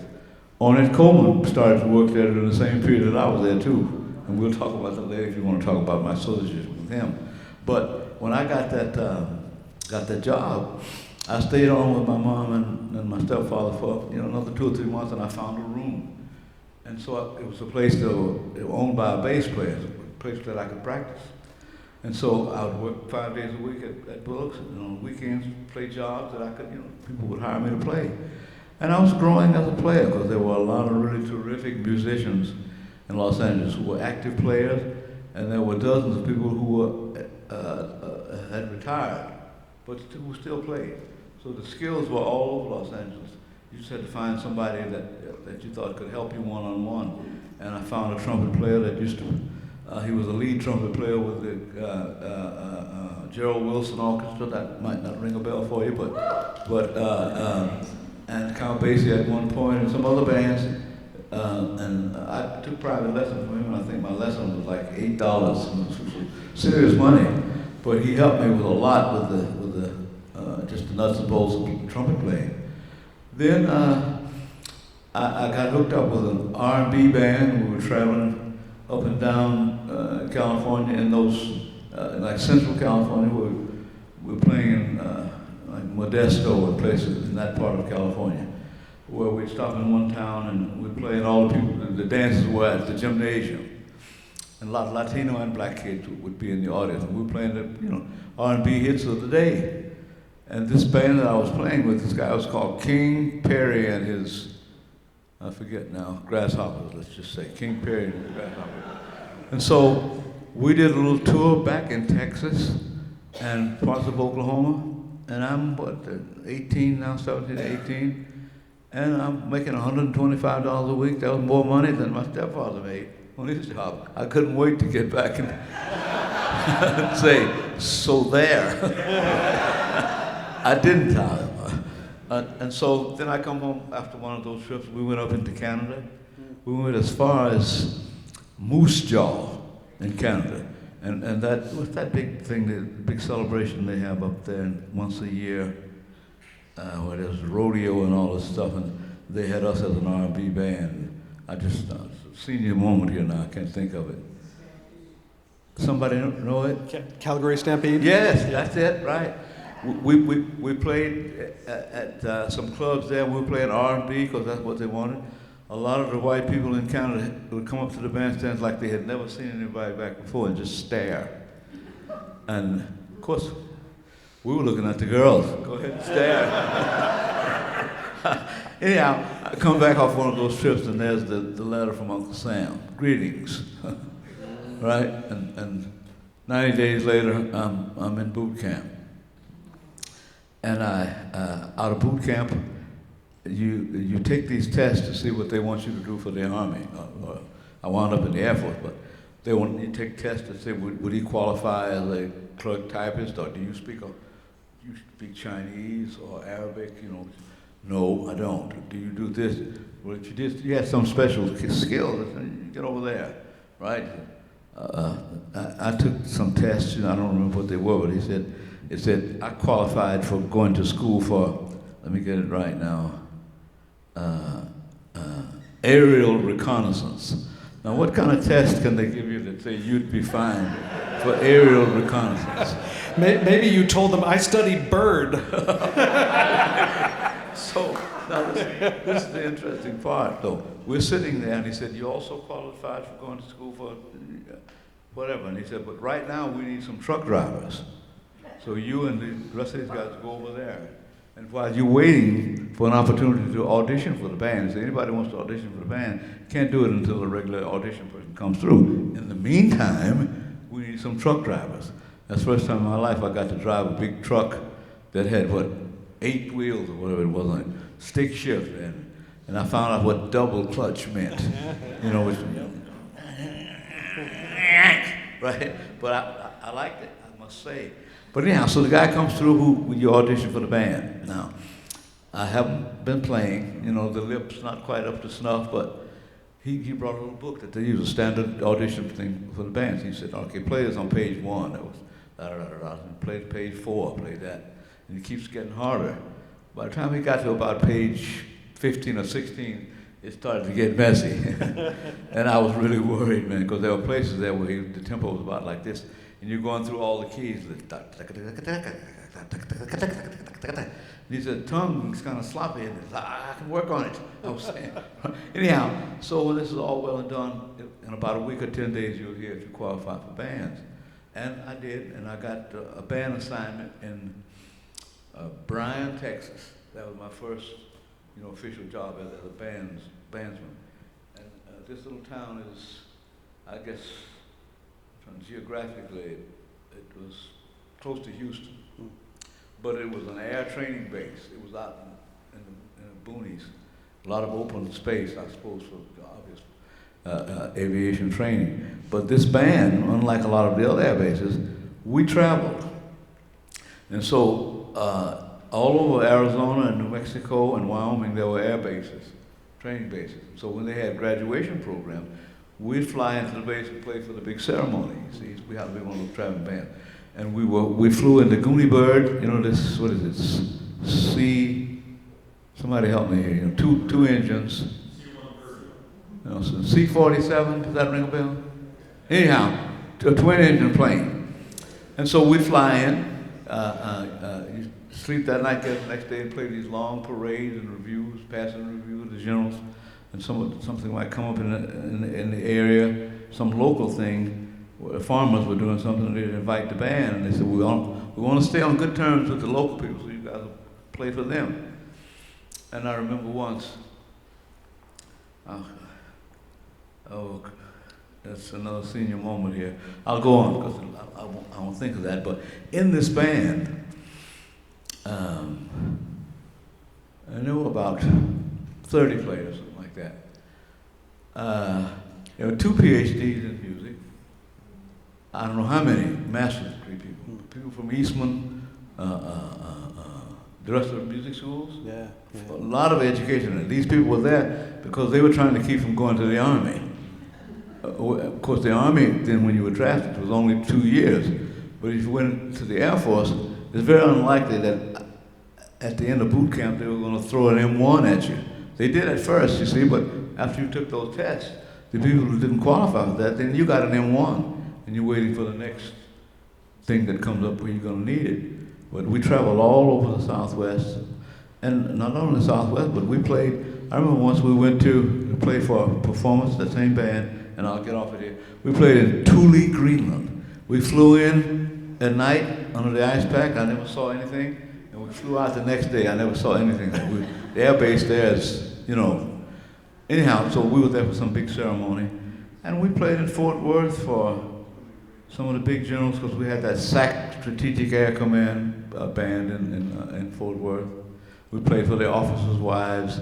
Ornette Coleman started to work there during the same period that I was there too. and we'll talk about that later if you want to talk about my association with him. But when I got that job, I stayed on with my mom and my stepfather for another 2 or 3 months, and I found a room. And so it was a place that was owned by a bass player, a place that I could practice. And so I would work 5 days a week at Brooks, and on weekends play jobs that I could, people would hire me to play. And I was growing as a player because there were a lot of really terrific musicians in Los Angeles who were active players, and there were dozens of people who were, had retired, but who still played. So the skills were all over Los Angeles. You just had to find somebody that you thought could help you one-on-one. And I found a trumpet player that used to, he was a lead trumpet player with the Gerald Wilson Orchestra. That might not ring a bell for you, and Count Basie at one point, and some other bands. And I took private lessons from him, and I think my lesson was like $8, serious money. But he helped me with a lot with the just the nuts and bolts of trumpet playing. Then I got hooked up with an R&B band. We were traveling up and down California in those, like Central California. We were playing in like Modesto and places in that part of California, where we'd stop in one town and we'd play, and all the people, the dances were at the gymnasium. And a lot of Latino and black kids would be in the audience. And we were playing the R&B hits of the day. And this band that I was playing with, this guy was called King Perry and his, I forget now, Grasshoppers, let's just say, King Perry and his Grasshoppers. And so we did a little tour back in Texas and parts of Oklahoma. And I'm, 18 now, 17, 18. And I'm making $125 a week. That was more money than my stepfather made on his job. I couldn't wait to get back and say, so there. I didn't tell him. And so then I come home after one of those trips. We went up into Canada. We went as far as Moose Jaw in Canada. And that was that big thing, the big celebration they have up there once a year, where there's rodeo and all this stuff. And they had us as an R&B band. I just, senior moment here now, I can't think of it. Somebody know it? Calgary Stampede? Yes, that's it, right. We played at some clubs there. We were playing R&B because that's what they wanted. A lot of the white people in Canada would come up to the bandstands like they had never seen anybody back before and just stare. And of course, we were looking at the girls. Go ahead and stare. Anyhow, I come back off one of those trips and there's the letter from Uncle Sam. Greetings. Right? And 90 days later, I'm in boot camp. And out of boot camp, you take these tests to see what they want you to do for the Army. I wound up in the Air Force, but they want you to take tests to say, would he qualify as a clerk typist, or do you speak Chinese or Arabic? No, I don't. Do you do this? Well, if you did, you had some special skills, you get over there, right? I took some tests, I don't remember what they were, but it said I qualified for going to school for, let me get it right now, aerial reconnaissance. Now, what kind of test can they give you that say you'd be fine for aerial reconnaissance? Maybe you told them, I studied bird. So, now this is the interesting part, though. We're sitting there, and he said, you also qualified for going to school for whatever. And he said, but right now we need some truck drivers. So you and the rest of these guys go over there. And while you're waiting for an opportunity to audition for the band, if anybody wants to audition for the band, can't do it until the regular audition person comes through. In the meantime, we need some truck drivers. That's the first time in my life I got to drive a big truck that had, 8 wheels or whatever it was, like stick shift. And I found out what double clutch meant. Which, right? But I liked it, I must say. But anyhow, so the guy comes through when you audition for the band. Now, I haven't been playing, the lip's not quite up to snuff, but he brought a little book that they use, a standard audition thing for the bands. He said, okay, play this on page 1. That was da-da-da-da-da. Play page 4, play that. And it keeps getting harder. By the time he got to about page 15 or 16, it started to get messy. And I was really worried, man, because there were places there where the tempo was about like this, and you're going through all the keys. And he said, tongue's kind of sloppy, and I can work on it, I was saying. Anyhow, so when this is all well and done, in about a week or 10 days, you'll hear if you qualify for bands. And I did, and I got a band assignment in Bryan, Texas. That was my first, official job as a bandsman. And this little town is, I guess, geographically, it was close to Houston. But it was an air training base. It was out in the boonies. A lot of open space, I suppose, for obvious aviation training. But this band, unlike a lot of the other air bases, we traveled. And so all over Arizona and New Mexico and Wyoming, there were air bases, training bases. So when they had graduation programs, we'd fly into the base and play for the big ceremony. See, we had to be one of those traveling bands. And we flew in the Goonie Bird, this, what is it, somebody help me here, two engines. So C-47, does that ring a bell? Anyhow, a twin engine plane. And so we'd fly in, you sleep that night, get the next day and play these long parades and reviews, passing reviews, the generals, and something might come up in the area, some local thing. Farmers were doing something, they'd invite the band, and they said, we want to stay on good terms with the local people, so you guys will play for them. And I remember once, that's another senior moment here. I'll go on, because I won't think of that, but in this band, and there were about 30 players, something like that. There were 2 PhDs in music. I don't know how many master's degree people. People from Eastman, the rest of the music schools. Yeah. A lot of education. And these people were there because they were trying to keep from going to the Army. Of course, the Army, then when you were drafted, was only 2 years. But if you went to the Air Force, it's very unlikely that at the end of boot camp, they were going to throw an M1 at you. They did at first, you see, but after you took those tests, the people who didn't qualify for that, then you got an M1. And you're waiting for the next thing that comes up where you're going to need it. But we traveled all over the Southwest, and not only the Southwest, but we played. I remember once we went to play for a performance, the same band, and I'll get off of here. We played in Thule, Greenland. We flew in at night under the ice pack. I never saw anything, and we flew out the next day. I never saw anything. The air base there is, Anyhow, so we were there for some big ceremony, and we played in Fort Worth for some of the big generals, because we had that SAC Strategic Air Command band in Fort Worth. We played for their officers' wives.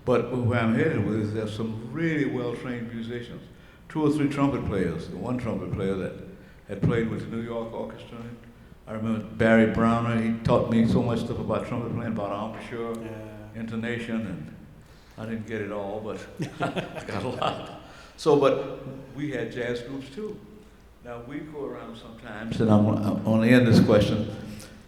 But where I'm headed with is there's some really well-trained musicians. 2 or 3 trumpet players. The one trumpet player that had played with the New York Orchestra. I remember Barry Browner. He taught me so much stuff about trumpet playing, about embouchure, intonation, and I didn't get it all, but I got a lot. So, but we had jazz groups too. Now, we go around sometimes, and I'm going to end this question.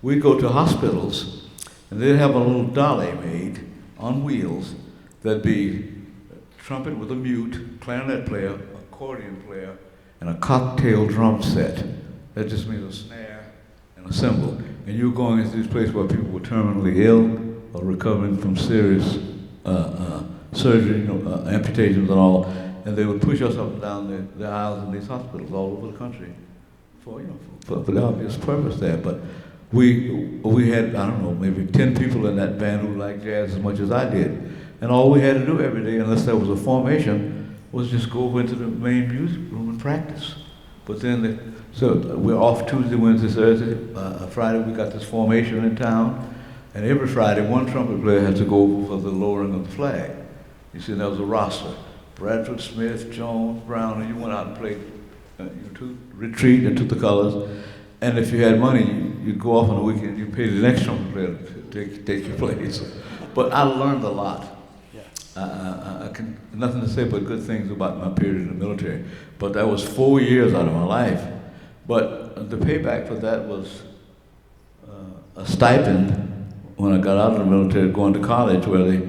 We'd go to hospitals, and they'd have a little dolly made on wheels that'd be a trumpet with a mute, clarinet player, accordion player, and a cocktail drum set. That just means a snare and a cymbal. And you're going into these places where people were terminally ill or recovering from serious surgery, amputations and all. And they would push us up and down the aisles in these hospitals all over the country for the obvious purpose there. But we had, I don't know, maybe 10 people in that band who liked jazz as much as I did. And all we had to do every day, unless there was a formation, was just go over into the main music room and practice. But then, so we're off Tuesday, Wednesday, Thursday. Friday we got this formation in town. And every Friday, one trumpet player had to go for the lowering of the flag. You see, there was a roster. Bradford, Smith, Jones, Brown, and you went out and played retreat and took the colors. And if you had money, you'd go off on the weekend, you paid the next trumpet player to take your place. But I learned a lot. I can nothing to say but good things about my period in the military. But that was 4 years out of my life. But the payback for that was a stipend when I got out of the military, going to college, where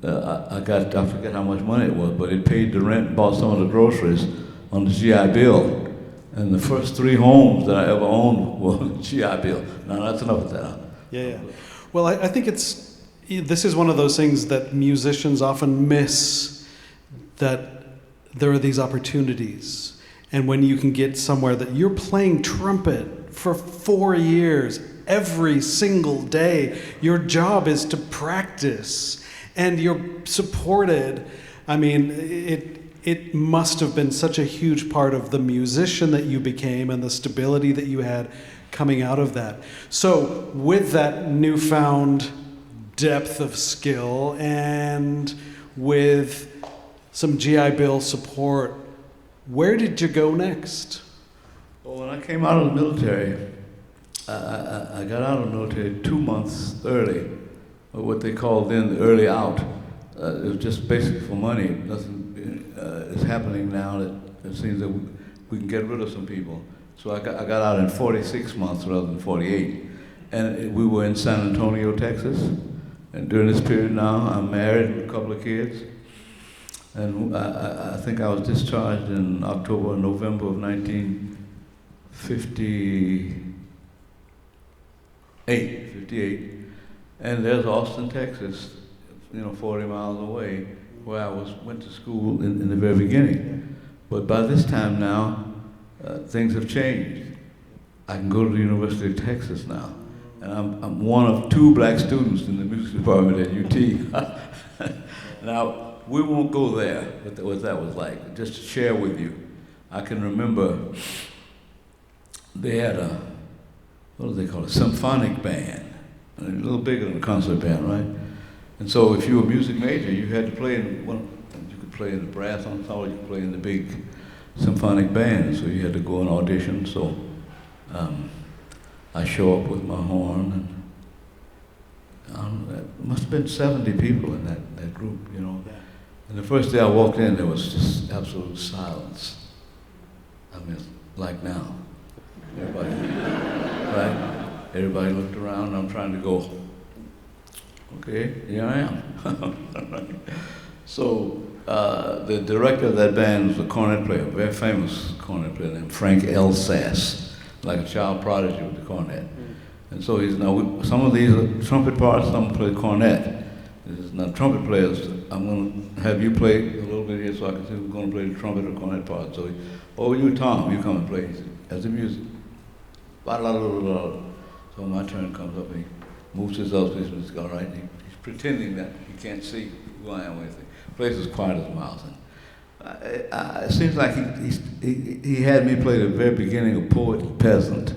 I forget how much money it was, but it paid the rent and bought some of the groceries on the GI Bill. And the first 3 homes that I ever owned were GI Bill. Now that's enough of that. Yeah. Well, I think this is one of those things that musicians often miss, that there are these opportunities. And when you can get somewhere that you're playing trumpet for 4 years, every single day, your job is to practice, and you're supported. I mean, it must have been such a huge part of the musician that you became and the stability that you had coming out of that. So with that newfound depth of skill and with some GI Bill support, where did you go next? Well, when I came out of the military, I got out of the military 2 months early, or what they called then the early out. It was just basically for money. Nothing is happening now that it seems that we can get rid of some people. So I got out in 46 months rather than 48. And we were in San Antonio, Texas. And during this period now, I'm married with a couple of kids. And I think I was discharged in October or November of 1958. And there's Austin, Texas, 40 miles away, where I went to school in the very beginning. But by this time now, things have changed. I can go to the University of Texas now. And I'm one of 2 black students in the music department at UT. Now, we won't go there, what that was like. Just to share with you, I can remember they had what do they call it, symphonic band. A little bigger than a concert band, right? And so if you were a music major, you had to play in one, you could play in the brass ensemble, you could play in the big symphonic band, so you had to go and audition. So I show up with my horn, and there must have been 70 people in that group, And the first day I walked in, there was just absolute silence. I mean, like now. Everybody, right? Everybody looked around, and I'm trying to go, okay, here I am. So the director of that band was a cornet player, a very famous cornet player named Frank L. Sass, like a child prodigy with the cornet. And so some of these are trumpet parts, some play cornet. Now trumpet players, I'm going to have you play a little bit here so I can see who's going to play the trumpet or cornet part. So, you Tom, you come and play as the music. So my turn comes up and he moves his elbows, it's all right. He's pretending that he can't see who I am or anything. Plays as quiet as a mouse. It seems like he had me play the very beginning of Poet and Peasant,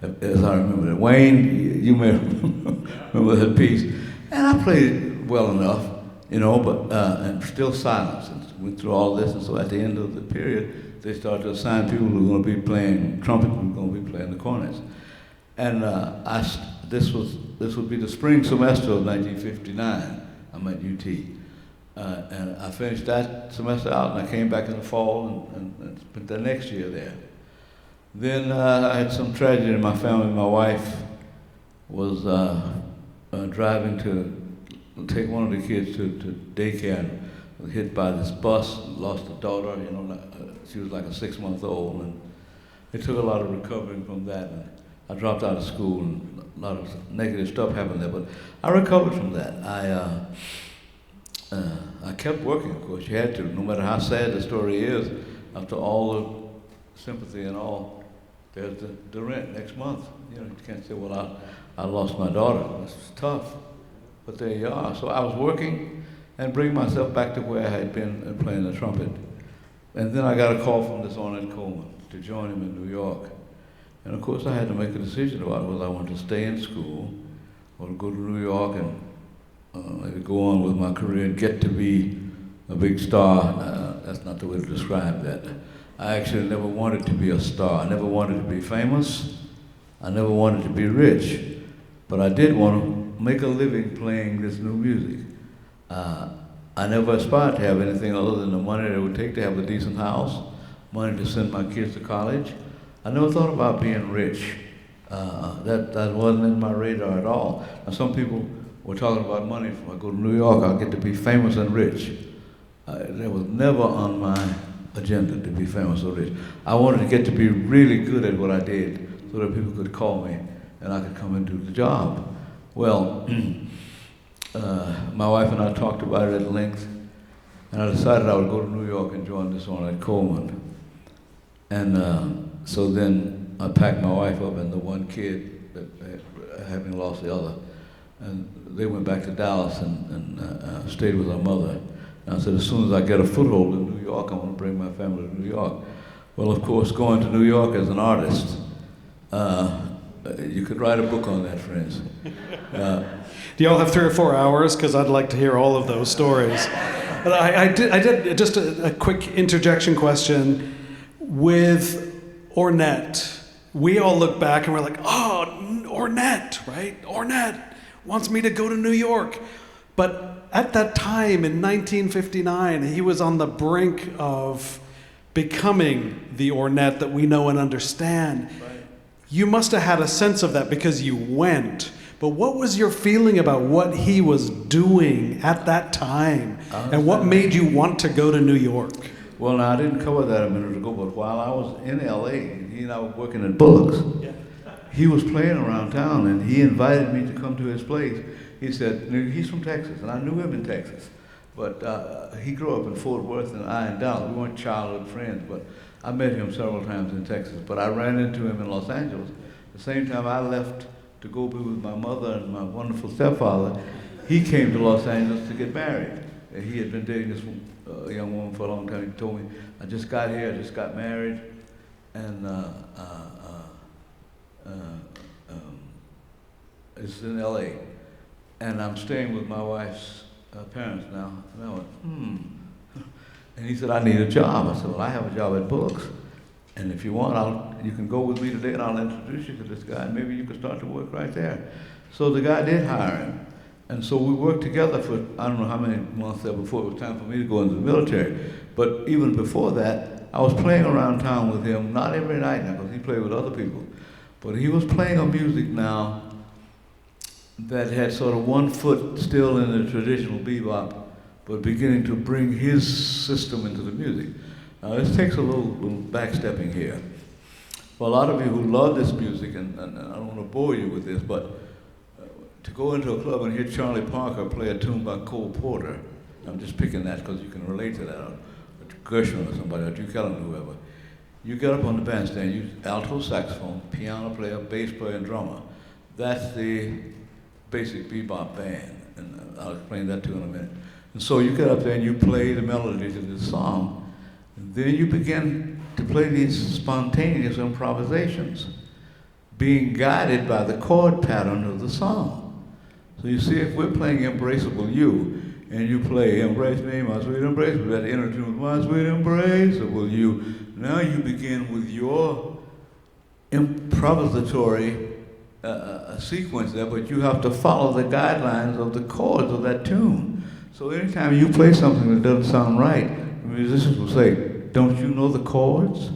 as I remember it. Wayne, you may remember that piece. And I played it well enough, but and still silence. And went through all this, and so at the end of the period, they started to assign people who were going to be playing trumpet, who were going to be playing the cornets. And this would be the spring semester of 1959. I'm at UT. And I finished that semester out, and I came back in the fall and spent the next year there. Then I had some tragedy in my family. My wife was driving to take one of the kids to daycare and was hit by this bus, lost a daughter, she was like a 6-month-old, and it took a lot of recovering from that. And I dropped out of school, and a lot of negative stuff happened there, but I recovered from that. I kept working, of course. You had to, no matter how sad the story is, after all the sympathy and all, there's the rent next month. You can't say, well, I lost my daughter. It's tough, but there you are. So I was working and bringing myself back to where I had been playing the trumpet. And then I got a call from this Ornette Coleman to join him in New York. And of course I had to make a decision about whether I wanted to stay in school or to go to New York and maybe go on with my career and get to be a big star. That's not the way to describe that. I actually never wanted to be a star. I never wanted to be famous. I never wanted to be rich. But I did want to make a living playing this new music. I never aspired to have anything other than the money that it would take to have a decent house, money to send my kids to college. I never thought about being rich. That wasn't in my radar at all. Now some people we're talking about money. If I go to New York, I'll get to be famous and rich. That was never on my agenda to be famous or rich. I wanted to get to be really good at what I did so that people could call me and I could come and do the job. Well, my wife and I talked about it at length, and I decided I would go to New York and join this Ornette Coleman. And so then I packed my wife up and the one kid, having lost the other, and they went back to Dallas and stayed with our mother. And I said, as soon as I get a foothold in New York, I want to bring my family to New York. Well, of course, going to New York as an artist, you could write a book on that, friends. Do y'all have 3 or 4 hours? Because I'd like to hear all of those stories. But I did just a quick interjection question. With Ornette, we all look back and we're like, oh, Ornette, right? Ornette wants me to go to New York. But at that time in 1959, he was on the brink of becoming the Ornette that we know and understand. Right. You must have had a sense of that because you went. But what was your feeling about what he was doing at that time? And what made you want to go to New York? Well, now, I didn't cover that a minute ago, but while I was in L.A., he and I were working at Bullock's. Yeah. He was playing around town, and he invited me to come to his place. He said, he's from Texas, and I knew him in Texas. But he grew up in Fort Worth, and I in Dallas. We weren't childhood friends, but I met him several times in Texas. But I ran into him in Los Angeles. The same time I left to go be with my mother and my wonderful stepfather, he came to Los Angeles to get married. And he had been dating this young woman for a long time. He told me, I just got here, I just got married, and it's in L.A., and I'm staying with my wife's parents now. And I went, And he said, I need a job. I said, well, I have a job at Bullock's, and if you want, you can go with me today and I'll introduce you to this guy, and maybe you can start to work right there. So the guy did hire him. And so we worked together for, I don't know how many months there before it was time for me to go into the military. But even before that, I was playing around town with him, not every night now, because he played with other people. But he was playing a music now that had sort of one foot still in the traditional bebop, but beginning to bring his system into the music. Now this takes a little backstepping here. For a lot of you who love this music, and I don't want to bore you with this, but to go into a club and hear Charlie Parker play a tune by Cole Porter, I'm just picking that because you can relate to that, or Gershwin or somebody, or Duke Ellington, whoever. You get up on the bandstand, you alto saxophone, piano player, bass player, and drummer. That's the basic bebop band, and I'll explain that to you in a minute. And so you get up there and you play the melody to this song, and then you begin to play these spontaneous improvisations, being guided by the chord pattern of the song. So you see, if we're playing Embraceable You, and you play Embrace Me, My Sweet Embraceable, that inner tune, My Sweet Embraceable You, now you begin with your improvisatory sequence there, but you have to follow the guidelines of the chords of that tune. So anytime you play something that doesn't sound right, the musicians will say, don't you know the chords?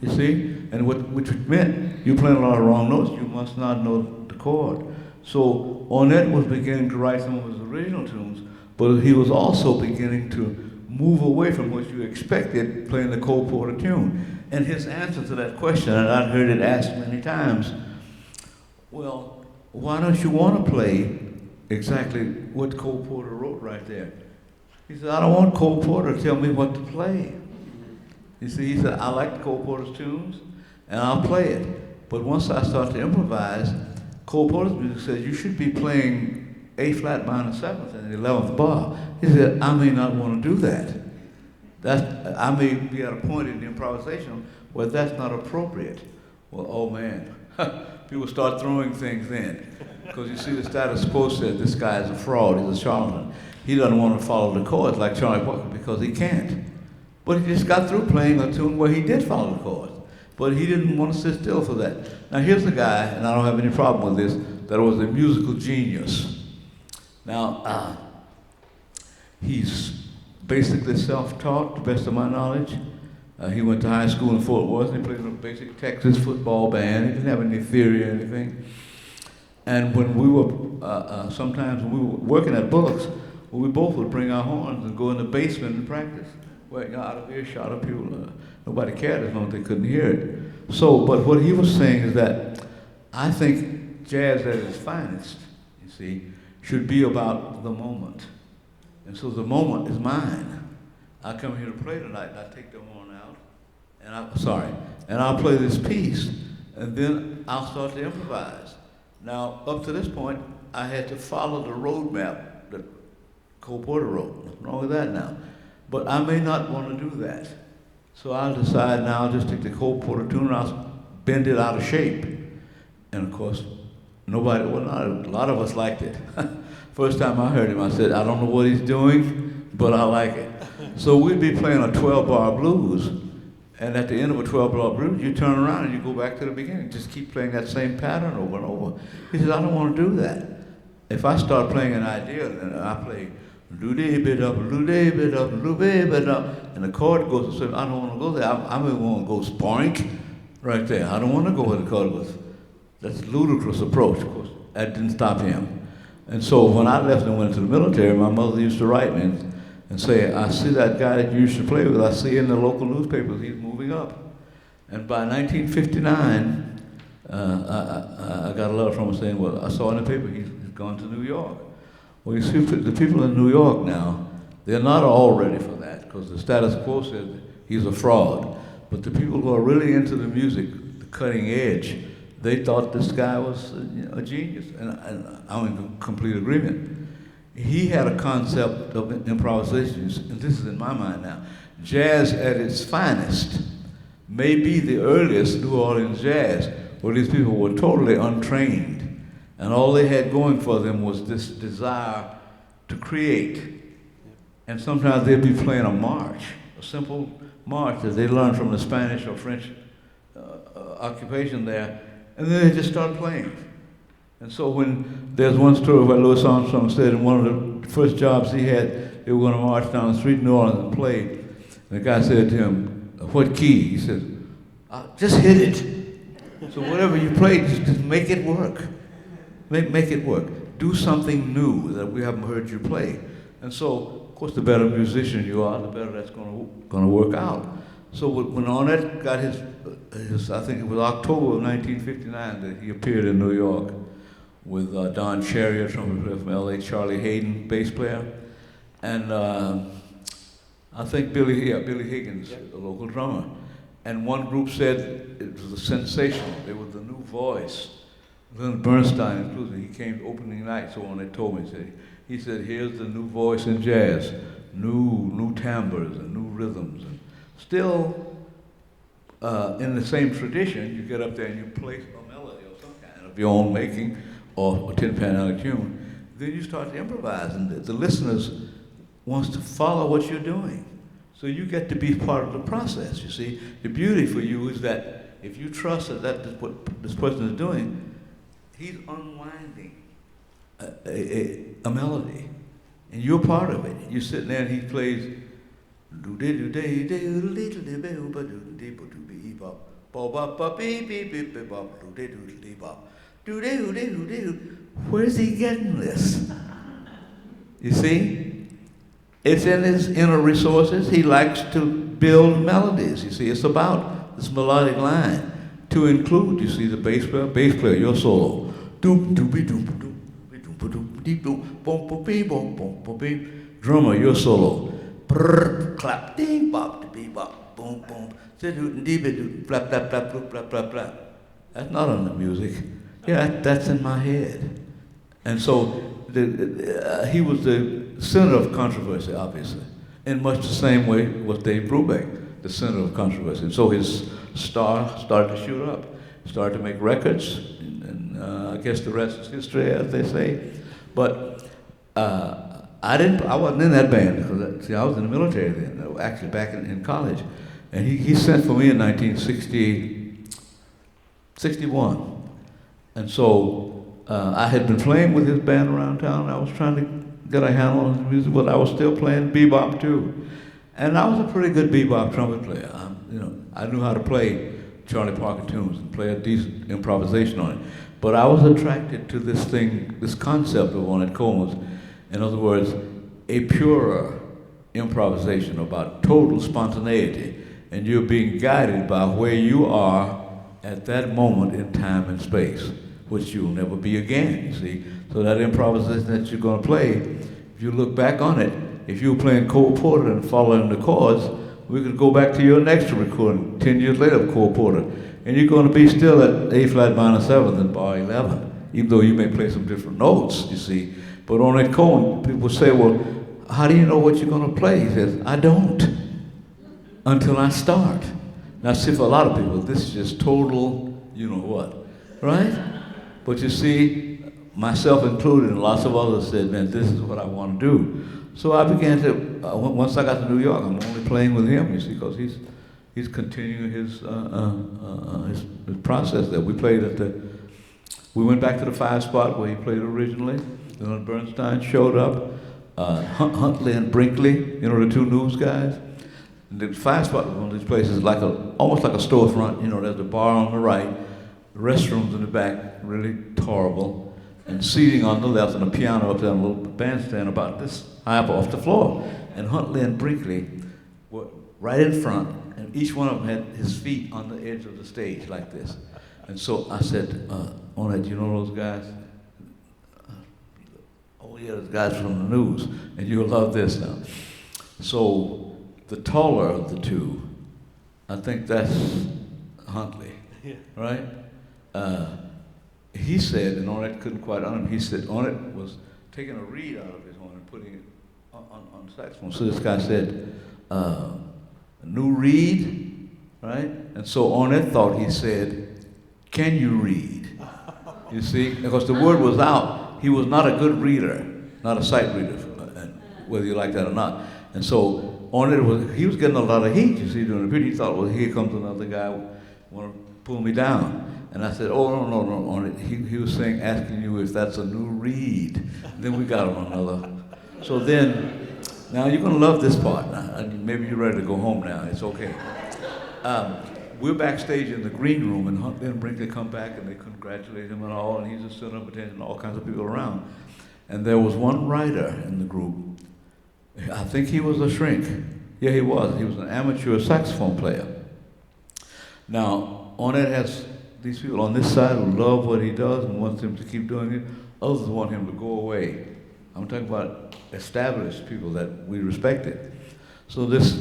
You see? And which meant you playing a lot of wrong notes, you must not know the chord. So Ornette was beginning to write some of his original tunes, but he was also beginning to move away from what you expected playing the Cole Porter tune. And his answer to that question, and I've heard it asked many times, well, why don't you want to play exactly what Cole Porter wrote right there? He said, I don't want Cole Porter to tell me what to play. You see, he said, I like Cole Porter's tunes, and I'll play it. But once I start to improvise, Cole Porter's music says you should be playing A flat minor 7th in the 11th bar. He said, I may not want to do that. I may be at a point in the improvisation where that's not appropriate. Well, oh man, people start throwing things in. Because you see, the status quo said this guy is a fraud, he's a charlatan. He doesn't want to follow the chords like Charlie Parker because he can't. But he just got through playing a tune where he did follow the chords. But he didn't want to sit still for that. Now here's the guy, and I don't have any problem with this, that was a musical genius. Now, he's basically self-taught, to the best of my knowledge. He went to high school in Fort Worth, and he played in a basic Texas football band. He didn't have any theory or anything. And when we were, sometimes when we were working at Bullock's, we both would bring our horns and go in the basement and practice. Well, out of earshot of people, nobody cared as long as they couldn't hear it. So, but what he was saying is that I think jazz at its finest, you see, should be about the moment. And so the moment is mine. I come here to play tonight, and I take the horn out, and I'll play this piece, and then I'll start to improvise. Now, up to this point, I had to follow the roadmap that Cole Porter wrote. Nothing wrong with that now. But I may not want to do that. So I'll decide now, I'll just take the Cole Porter tune and I'll bend it out of shape. And of course, nobody, well, not, a lot of us liked it. First time I heard him, I said, I don't know what he's doing, but I like it. So we'd be playing a 12-bar blues, and at the end of a 12-bar blues, you turn around and you go back to the beginning. Just keep playing that same pattern over and over. He says, I don't want to do that. If I start playing an idea, and I play do-dee-bit-up, do-dee-bit-up, do-dee-bit-up, and the chord goes, so I don't want to go there. I may want to go spoink right there. I don't want to go where the chord goes. That's a ludicrous approach, of course. That didn't stop him. And so when I left and went to the military, my mother used to write me and say, I see that guy that you used to play with, I see in the local newspapers, he's moving up. And by 1959, I got a letter from him saying, well, I saw in the paper he's gone to New York. Well, you see, the people in New York now, they're not all ready for that, because the status quo said he's a fraud. But the people who are really into the music, the cutting edge, they thought this guy was a genius, and I'm in complete agreement. He had a concept of improvisation, and this is in my mind now. Jazz at its finest may be the earliest New Orleans jazz, where these people were totally untrained, and all they had going for them was this desire to create. And sometimes they'd be playing a march, a simple march that they learned from the Spanish or French occupation there, and then they just start playing. And so when there's one story where Louis Armstrong said in one of the first jobs he had, they were going to march down the street in New Orleans and play. And the guy said to him, what key? He said, just hit it. So whatever you play, just make it work. Make it work. Do something new that we haven't heard you play. And so, of course, the better musician you are, the better that's going to work out. So when Ornette got his, I think it was October of 1959 that he appeared in New York with Don Cherry, a trumpet player from LA, Charlie Hayden, bass player, and I think Billy Higgins, a local drummer. And one group said it was a sensation. They were the new voice. Leonard Bernstein included. He came opening night, so when they told me, he said, here's the new voice in jazz, new timbres and new rhythms. And still, in the same tradition, you get up there and you play a melody or some kind of your own making, or a tin-pan tune. Then you start to improvise, and the listeners wants to follow what you're doing. So you get to be part of the process, you see. The beauty for you is that if you trust that that's what this person is doing, he's unwinding a melody, and you're part of it. You're sitting there and he plays where's he getting this? You see? It's in his inner resources. He likes to build melodies. You see, it's about this melodic line to include, you see, the bass player, your solo. Drummer, your solo. Clap, ding, bop, dee, bop, boom, boom. Flap, flap, flap, flap, flap, flap, flap. That's not on the music. Yeah, that's in my head. And so he was the center of controversy, obviously. In much the same way was Dave Brubeck, the center of controversy. And so his star started to shoot up, started to make records, and I guess the rest is history, as they say. But I wasn't in that band, because I was in the military then, actually back in college. And he sent for me in 1961. And so I had been playing with his band around town. I was trying to get a handle on his music, but I was still playing bebop too. And I was a pretty good bebop trumpet player. I knew how to play Charlie Parker tunes and play a decent improvisation on it. But I was attracted to this thing, this concept of Ornette Coleman's. In other words, a purer improvisation about total spontaneity, and you're being guided by where you are at that moment in time and space, which you'll never be again, you see. So that improvisation that you're going to play, if you look back on it, if you were playing Cole Porter and following the chords, we could go back to your next recording 10 years later of Cole Porter, and you're going to be still at A flat minor 7th and bar 11, even though you may play some different notes, you see. But Ornette Coleman, people say, well, how do you know what you're going to play? He says, I don't until I start. Now, see, for a lot of people, this is just total, you know what, right? But you see, myself included and lots of others said, man, this is what I want to do. So I began to, once I got to New York, I'm only playing with him, you see, because he's continuing his process there. We played we went back to the 5 spot where he played originally. Then Bernstein showed up, Huntley and Brinkley, you know, the 2 news guys. And the 5 spot was one of these places almost like a storefront, you know, there's the bar on the right, restrooms in the back, really horrible, and seating on the left, and a piano up there, and a little bandstand about this high up off the floor. And Huntley and Brinkley were right in front, and each one of them had his feet on the edge of the stage like this. And so I said, Ornette, you know those guys? Oh yeah, those guys from the news, and you'll love this now. So the taller of the 2, I think that's Huntley, right? He said, and Ornette couldn't quite honor him, he said Ornette was taking a reed out of his horn and putting it on the saxophone. So this guy said, a new reed, right? And so Ornette thought he said, can you read? You see, because the word was out. He was not a good reader, not a sight reader, whether you like that or not. And so Ornette he was getting a lot of heat, you see, during the period. He thought, well, here comes another guy want to pull me down. And I said, oh, no, Ornette. He was saying, asking you if that's a new reed. Then we got on another. So then, now you're going to love this part. Maybe you're ready to go home now. It's okay. We're backstage in the green room, and Huntley and Brinkley come back, and they congratulate him and all, and he's just sitting up attention to all kinds of people around. And there was one writer in the group. I think he was a shrink. Yeah, he was. He was an amateur saxophone player. Now, Ornette has these people on this side who love what he does and wants him to keep doing it. Others want him to go away. I'm talking about established people that we respected. So this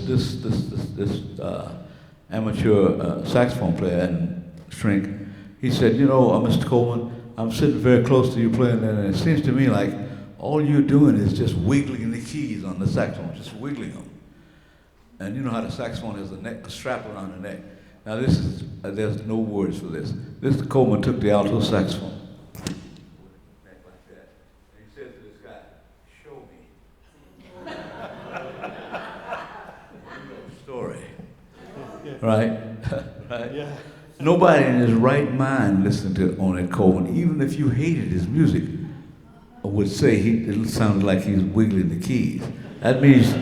amateur saxophone player and shrink, he said, you know, Mr. Coleman, I'm sitting very close to you playing that, and it seems to me like all you're doing is just wiggling the keys on the saxophone, just wiggling them. And you know how the saxophone has a strap around the neck. Now there's no words for this. Mr. Coleman took the alto saxophone. Like that. And he said to this guy, show me. Story. Right? Right? Yeah. Nobody in his right mind listened to Ornette Coleman, even if you hated his music, would say it sounded like he was wiggling the keys. That means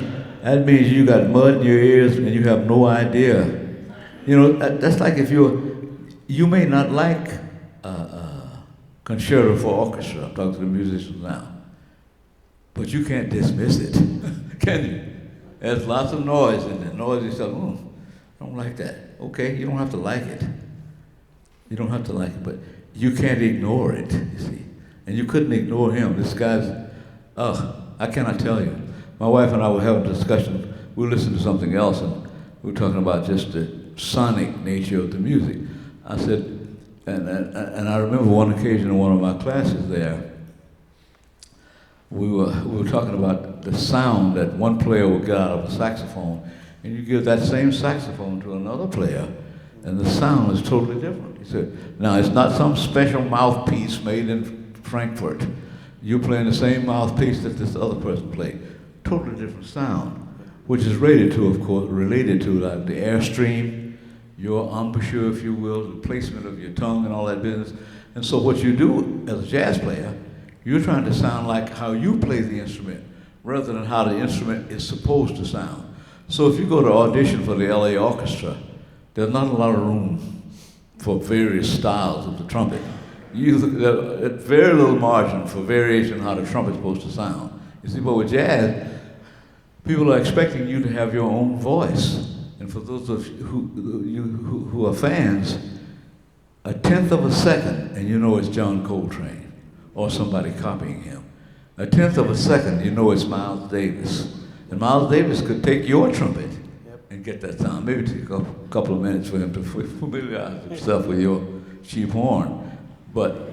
you got mud in your ears and you have no idea. You know, that's like if you may not like concerto for orchestra. I'm talking to the musicians now, but you can't dismiss it, can you? There's lots of noise in there. Noise, you say, I don't like that. Okay, you don't have to like it. You don't have to like it, but you can't ignore it, you see. And you couldn't ignore him. This guy's, I cannot tell you. My wife and I were having a discussion. We were listening to something else, and we were talking about just the sonic nature of the music. I said, and I remember one occasion in one of my classes there, we were talking about the sound that one player would get out of a saxophone, and you give that same saxophone to another player, and the sound is totally different. He said, now it's not some special mouthpiece made in Frankfurt. You're playing the same mouthpiece that this other person played. Totally different sound, which is related to like the airstream, your embouchure, if you will, the placement of your tongue and all that business. And so what you do as a jazz player, you're trying to sound like how you play the instrument, rather than how the instrument is supposed to sound. So if you go to audition for the LA Orchestra, there's not a lot of room for various styles of the trumpet. very little margin for variation how the trumpet's supposed to sound. You see, but with jazz, people are expecting you to have your own voice. And for those of you who are fans, a tenth of a second and you know it's John Coltrane or somebody copying him. A tenth of a second, you know it's Miles Davis. And Miles Davis could take your trumpet and get that sound. Maybe take a couple of minutes for him to familiarize himself with your cheap horn. But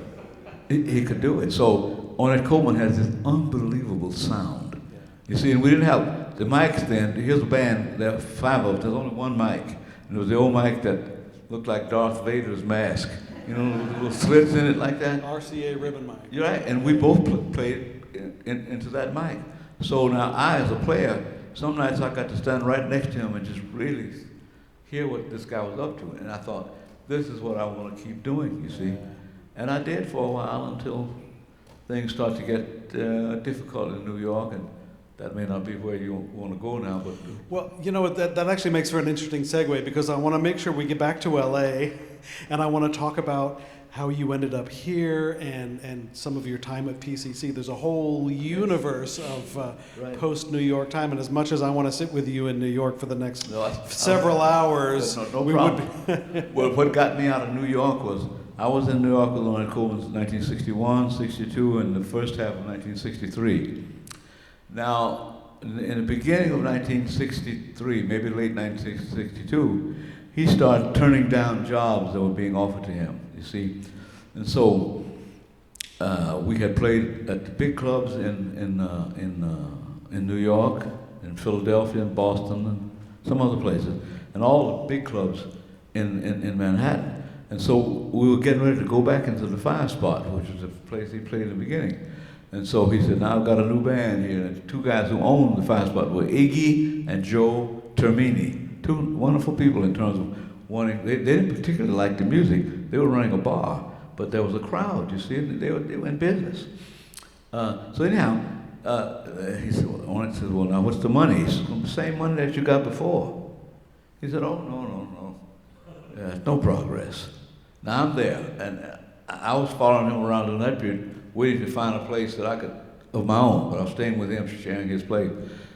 he could do it. So Ornette Coleman has this unbelievable sound. You see, and we didn't have the mics then. Here's a band, there are 5 of us, there's only one mic. And it was the old mic that looked like Darth Vader's mask. You know, little slits in it like that. RCA ribbon mic. You're right, and we both played into that mic. So now I, as a player, some nights I got to stand right next to him and just really hear what this guy was up to. And I thought, this is what I want to keep doing, you see. And I did for a while until things start to get difficult in New York, and that may not be where you want to go now. But well, you know, that actually makes for an interesting segue, because I want to make sure we get back to LA, and I want to talk about how you ended up here and some of your time at PCC. There's a whole universe of post-New York time, and as much as I want to sit with you in New York for the next several hours, no problem. Well, what got me out of New York was I was in New York with Ornette Coleman in 1961, 62, and the first half of 1963. Now, in the beginning of 1963, maybe late 1962, he started turning down jobs that were being offered to him, you see. And so we had played at the big clubs in New York, in Philadelphia, in Boston, and some other places, and all the big clubs in Manhattan. And so we were getting ready to go back into the 5 Spot, which was the place he played in the beginning. And so he said, now I've got a new band here. And the 2 guys who owned the 5 Spot were Iggy and Joe Termini. 2 wonderful people in terms of wanting, they didn't particularly like the music. They were running a bar, but there was a crowd, you see, and they were in business. So anyhow, he said, Ornette said, well, now what's the money? He said, well, the same money that you got before. He said, oh, no. No progress. Now I'm there, and I was following him around in that period, waiting to find a place that I could, of my own, but I was staying with him, sharing his place.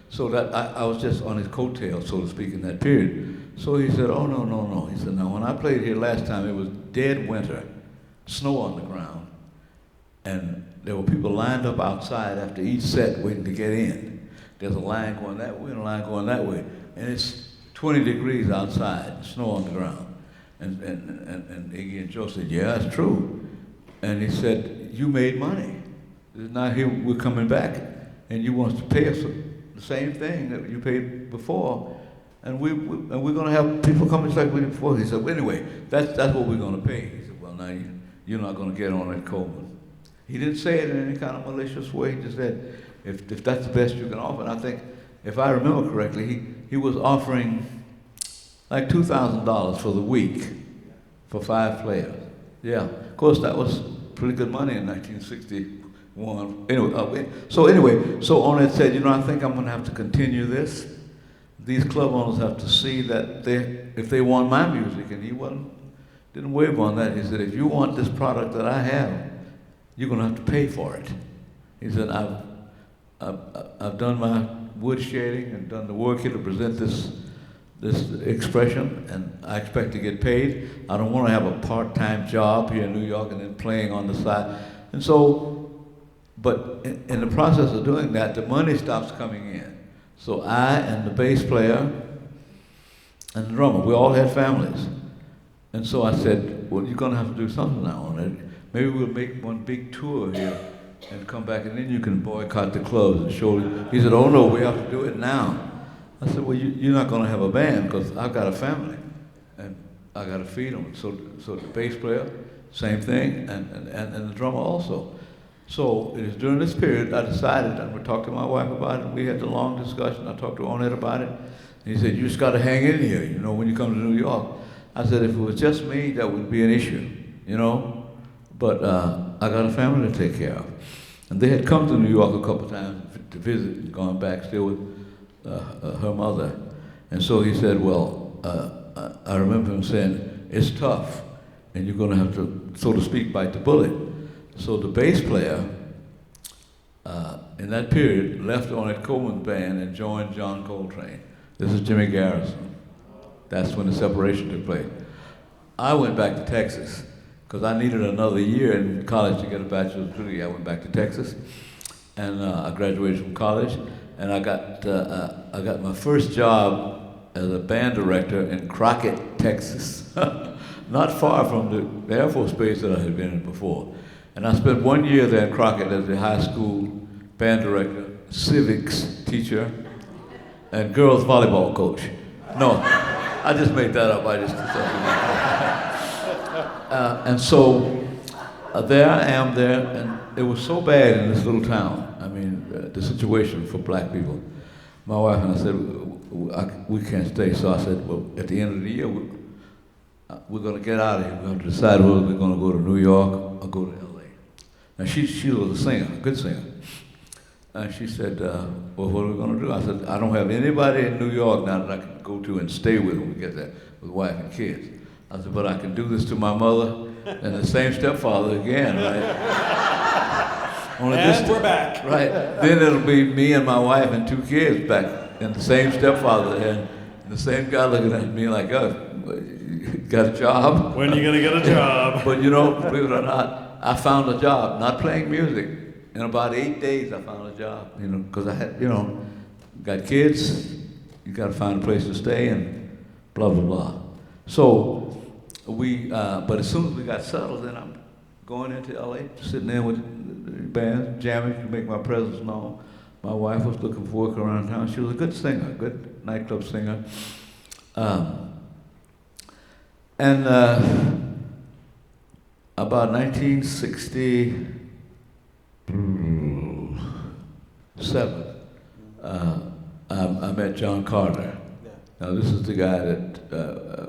So that I was just on his coattails, so to speak, in that period. So he said, oh, no. He said, now when I played here last time, it was dead winter, snow on the ground, and there were people lined up outside after each set waiting to get in. There's a line going that way and a line going that way, and it's 20 degrees outside, snow on the ground. And Iggy and Joe said, yeah, that's true. And he said, you made money. Now here we're coming back, and you want us to pay us the same thing that you paid before, and we're going to have people come just like we did before. He said, well, anyway, that's what we're going to pay. He said, well, now you're not going to get Ornette Coleman. He didn't say it in any kind of malicious way. He just said, if that's the best you can offer. And I think, if I remember correctly, he was offering like $2,000 for the week for 5 players. Yeah, of course that was pretty good money in 1961. So Ornette said, you know, I think I'm going to have to continue this. These club owners have to see that if they want my music, and he didn't waver on that. He said, if you want this product that I have, you're going to have to pay for it. He said, I've done my wood shading and done the work here to present this expression, and I expect to get paid. I don't want to have a part-time job here in New York and then playing on the side. And so, but in the process of doing that, the money stops coming in. So I and the bass player and the drummer, we all had families. And so I said, well, you're going to have to do something now on it. Maybe we'll make one big tour here and come back, and then you can boycott the clubs and show. He said, oh no, we have to do it now. I said, well, you're not going to have a band because I've got a family and I got to feed them. So the bass player, same thing, and the drummer also. So it is during this period I decided, and we talked to my wife about it, and we had a long discussion. I talked to Ornette about it. And he said, you just got to hang in here, you know, when you come to New York. I said, if it was just me, that would be an issue, you know. But I got a family to take care of. And they had come to New York a couple times to visit and gone back still with her mother. And so he said, well, I remember him saying, it's tough. and you're going to have to, so to speak, bite the bullet. So the bass player, in that period, left Ornette Coleman's band and joined John Coltrane. This is Jimmy Garrison. That's when the separation took place. I went back to Texas because I needed another year in college to get a bachelor's degree. I went back to Texas, and I graduated from college, and I got my first job as a band director in Crockett, Texas, not far from the Air Force Base that I had been in before. And I spent 1 year there in Crockett as a high school band director, civics teacher, and girls volleyball coach. No, I just made that up. And so there I am there, and it was so bad in this little town. I mean, the situation for black people. My wife and I said, we can't stay. So I said, well, at the end of the year, we're going to get out of here. We're going to decide whether we're going to go to New York or go to LA. Now, she was a singer, a good singer. And she said, well, what are we going to do? I said, I don't have anybody in New York now that I can go to and stay with when we get there, with wife and kids. I said, but I can do this to my mother and the same stepfather again, right? Only And we're back. Right. Then it'll be me and my wife and 2 kids back, and the same stepfather and the same guy looking at me like, oh, you got a job? When are you going to get a job? But you know, believe it or not, I found a job, not playing music. In about 8 days, I found a job, you know, because I had, you know, got kids, you got to find a place to stay, and blah, blah, blah. So but as soon as we got settled, then I'm going into LA, sitting there with the band, jamming to make my presence known. My wife was looking for work around town. She was a good singer, a good nightclub singer. And about 1967, I met John Carter. Now this is the guy that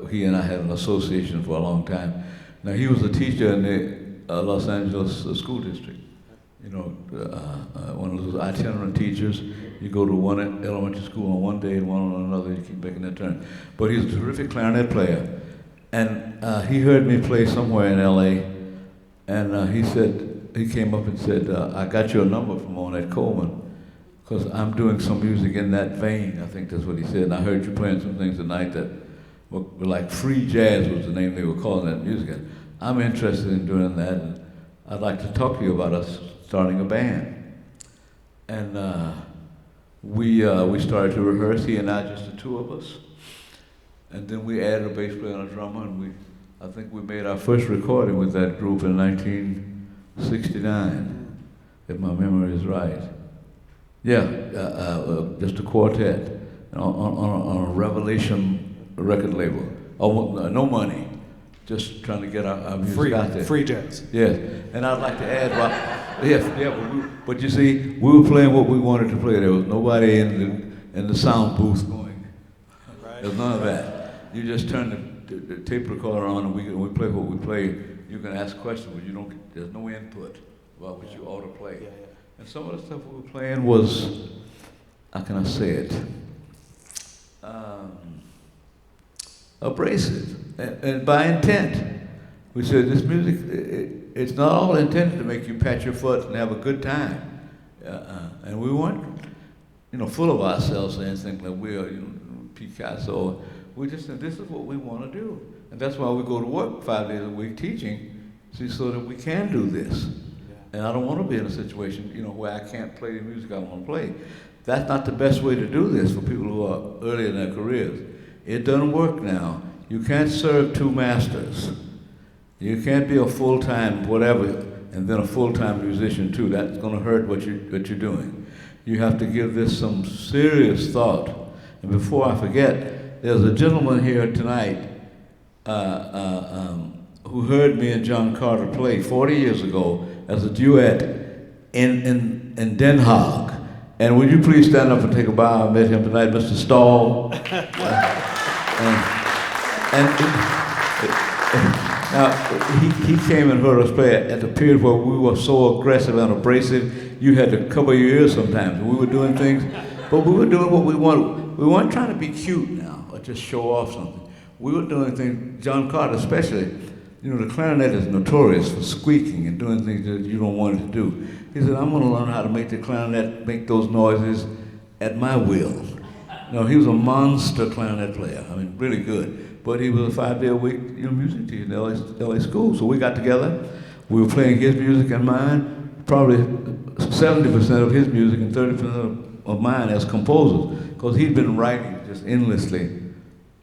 he and I had an association for a long time. Now he was a teacher in the Los Angeles school district. You know, one of those itinerant teachers. You go to one elementary school on one day and one on another, you keep making that turn. But he's a terrific clarinet player. And he heard me play somewhere in LA, and he came up and said, I got your number from Ornette Coleman, because I'm doing some music in that vein, I think that's what he said. And I heard you playing some things tonight that were like free jazz was the name they were calling that music. I'm interested in doing that, and I'd like to talk to you about us starting a band. And we started to rehearse, he and I, just the 2 of us. And then we added a bass player and a drummer, and I think we made our first recording with that group in 1969, if my memory is right. Yeah, just a quartet on a Revelation record label. Oh, no money, just trying to get our music out there. Free jazz. Yes, and I'd like to add, but you see, we were playing what we wanted to play. There was nobody in the sound booth going. Right. There's none of that. You just turn the tape recorder on, and we play what we play. You can ask questions, but there's no input about what you ought to play. Yeah. And some of the stuff we were playing was, how can I say it, abrasive, and by intent. We said this music, it's not all intended to make you pat your foot and have a good time. And we weren't, full of ourselves and think like we are, Picasso. We just said, this is what we want to do. And that's why we go to work 5 days a week teaching, so that we can do this. And I don't want to be in a situation, where I can't play the music I want to play. That's not the best way to do this for people who are early in their careers. It doesn't work now. You can't serve 2 masters. You can't be a full-time whatever and then a full-time musician too. That's going to hurt what you're doing. You have to give this some serious thought. And before I forget, there's a gentleman here tonight who heard me and John Carter play 40 years ago as a duet in Den Haag. And would you please stand up and take a bow? I met him tonight, Mr. Stahl. Now, he came and heard us play at the period where we were so aggressive and abrasive, you had to cover your ears sometimes. We were doing things, but we were doing what we wanted. We weren't trying to be cute now or just show off something. We were doing things, John Carter especially, you know, the clarinet is notorious for squeaking and doing things that you don't want it to do. He said, I'm going to learn how to make the clarinet make those noises at my will. You know, he was a monster clarinet player. I mean, really good. But he was a 5-day-a-week, you know, music teacher in LA school. So we got together. We were playing his music and mine. Probably 70% of his music and 30% of mine as composers, because he'd been writing just endlessly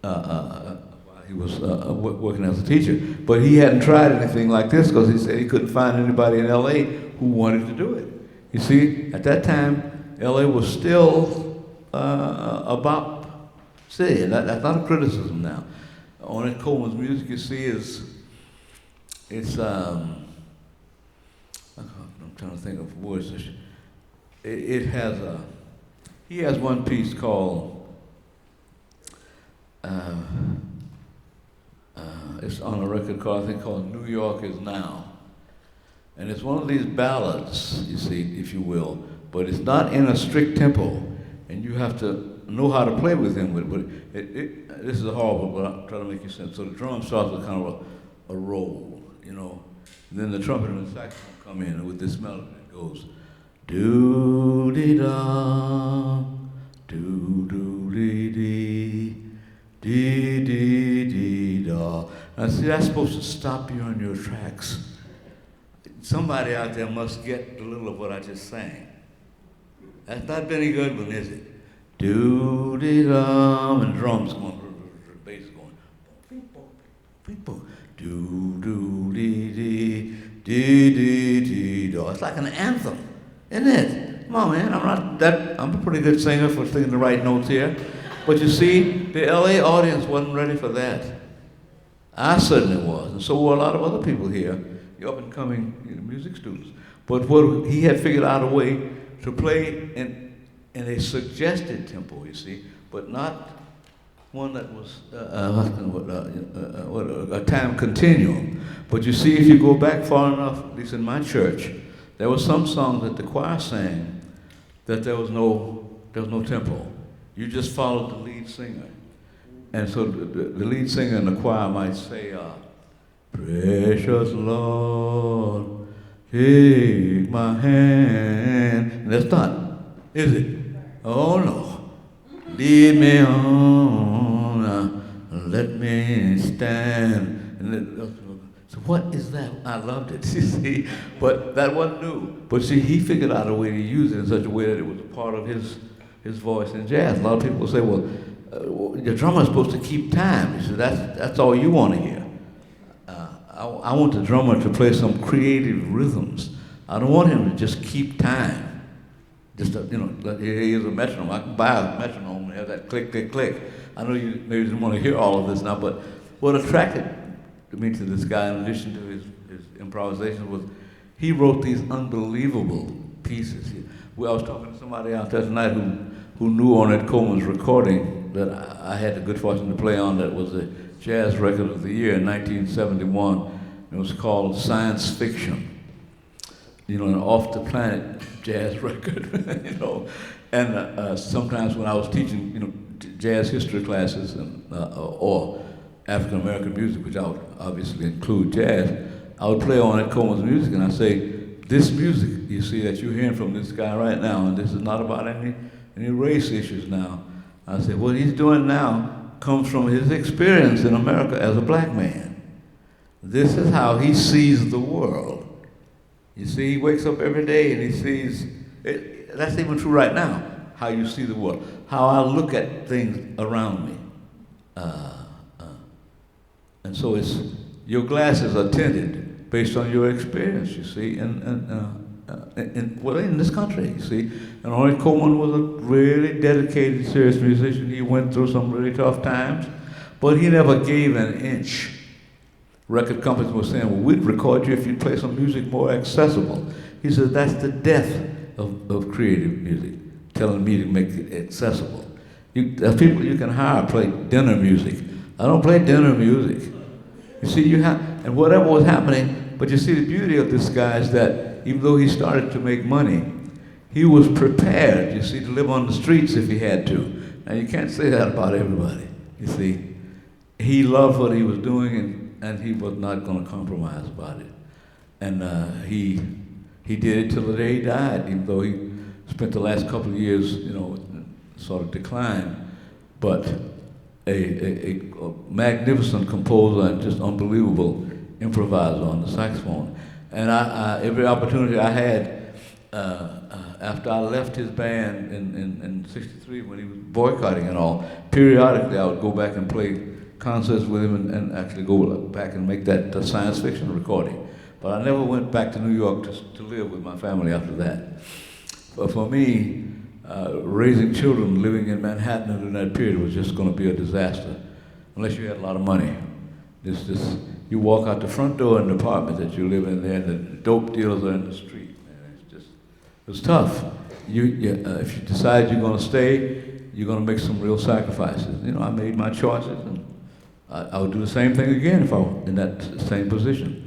while he was working as a teacher. But he hadn't tried anything like this because he said he couldn't find anybody in LA who wanted to do it. You see, at that time, LA was still a city, and that's not a criticism now. Ornette Coleman's music, you see, I'm trying to think of words. He has one piece called, it's on a record called, I think called New York Is Now. And it's one of these ballads, you see, if you will, but it's not in a strict tempo, and you have to know how to play with him. This is horrible, but I'm trying to make you sense. So the drum starts with kind of a roll, you know. And then the trumpet and the saxophone come in with this melody. It goes, do-dee-da, do-do-dee-dee, dee-dee-dee-da. Now see, that's supposed to stop you on your tracks. Somebody out there must get a little of what I just sang. That's not Benny Goodwin, is it? Do-dee-dum, and drums going, bass going, do-do-dee-dee, dee-dee-dee-da. It's like an anthem, isn't it? Come on, man, I'm a pretty good singer for singing the right notes here. But you see, the LA audience wasn't ready for that. I certainly was, and so were a lot of other people here, the up and coming music students. But what he had figured out a way to play in a suggested tempo, you see, but not one that was a time continuum. But you see, if you go back far enough, at least in my church, there were some songs that the choir sang that there was no tempo. You just followed the lead singer. And so the lead singer in the choir might say, precious Lord, take my hand. And that's not, is it? Oh no. Lead me on, let me stand. So what is that? I loved it, you see. But that wasn't new. But see, he figured out a way to use it in such a way that it was a part of his voice in jazz. A lot of people will say, well, the drummer is supposed to keep time. You see, that's all you want to hear. I want the drummer to play some creative rhythms. I don't want him to just keep time. Just, here's a metronome. I can buy a metronome and have that click, click, click. I know you maybe didn't want to hear all of this now, but what attracted me to this guy, in addition to his improvisation, was he wrote these unbelievable pieces. I was talking to somebody out there tonight who knew Ornette Coleman's recording that I had the good fortune to play on. That was the Jazz Record of the Year in 1971. It was called Science Fiction. An off-the-planet jazz record, And sometimes when I was teaching, jazz history classes or African American music, which I would obviously include jazz, I would play Ornette Coleman's music, and I'd say, this music, you see, that you're hearing from this guy right now, and this is not about any race issues now. I say, what he's doing now comes from his experience in America as a black man. This is how he sees the world. You see, he wakes up every day and he sees, that's even true right now, how you see the world, how I look at things around me. And so your glasses are tinted based on your experience, you see, in this country, you see. And Ornette Coleman was a really dedicated, serious musician. He went through some really tough times, but he never gave an inch. Record companies were saying, well, we'd record you if you'd play some music more accessible. He said, that's the death of creative music, telling me to make it accessible. There's people you can hire play dinner music. I don't play dinner music. You see, and whatever was happening, but you see the beauty of this guy is that even though he started to make money, he was prepared, you see, to live on the streets if he had to. Now you can't say that about everybody, you see. He loved what he was doing, and he was not going to compromise about it. And he did it till the day he died, even though he spent the last couple of years, sort of decline. But a magnificent composer and just unbelievable improviser on the saxophone. And I every opportunity I had, after I left his band in '63 when he was boycotting and all, periodically I would go back and play concerts with him and actually go back and make that science fiction recording. But I never went back to New York to live with my family after that. But for me, raising children living in Manhattan during that period was just going to be a disaster, unless you had a lot of money. You walk out the front door in the apartment that you live in there, and the dope dealers are in the street. Man, it's tough. If you decide you're going to stay, you're going to make some real sacrifices. I made my choices, and I would do the same thing again if I were in that same position.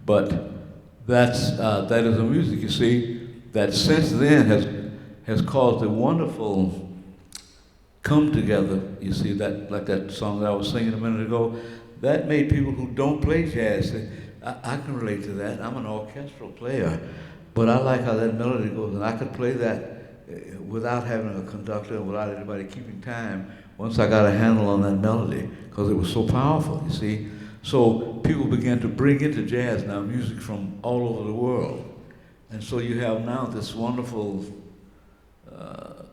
But that is a music, you see, that since then has caused a wonderful come together. You see, like that song that I was singing a minute ago, that made people who don't play jazz say, I can relate to that. I'm an orchestral player, but I like how that melody goes, and I could play that without having a conductor, without anybody keeping time, once I got a handle on that melody, because it was so powerful, you see. So people began to bring into jazz now music from all over the world. And so you have now this wonderful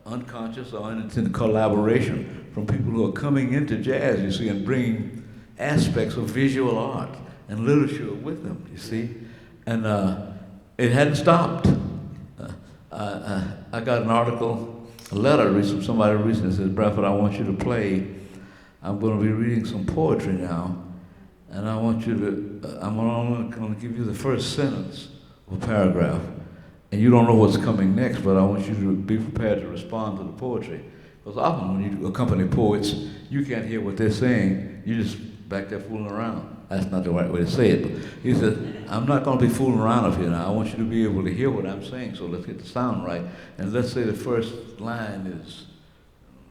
unconscious or unintended collaboration from people who are coming into jazz, you see, and bringing aspects of visual art and literature with them, you see. And it hadn't stopped. I got an article, a letter from somebody recently that says, Bradford, I want you to play. I'm going to be reading some poetry now, and I want you to, I'm only going to give you the first sentence of a paragraph. And you don't know what's coming next, but I want you to be prepared to respond to the poetry. Because often when you accompany poets, you can't hear what they're saying. You're just back there fooling around. That's not the right way to say it. But he said, I'm not going to be fooling around up here now. I want you to be able to hear what I'm saying, so let's get the sound right. And let's say the first line is,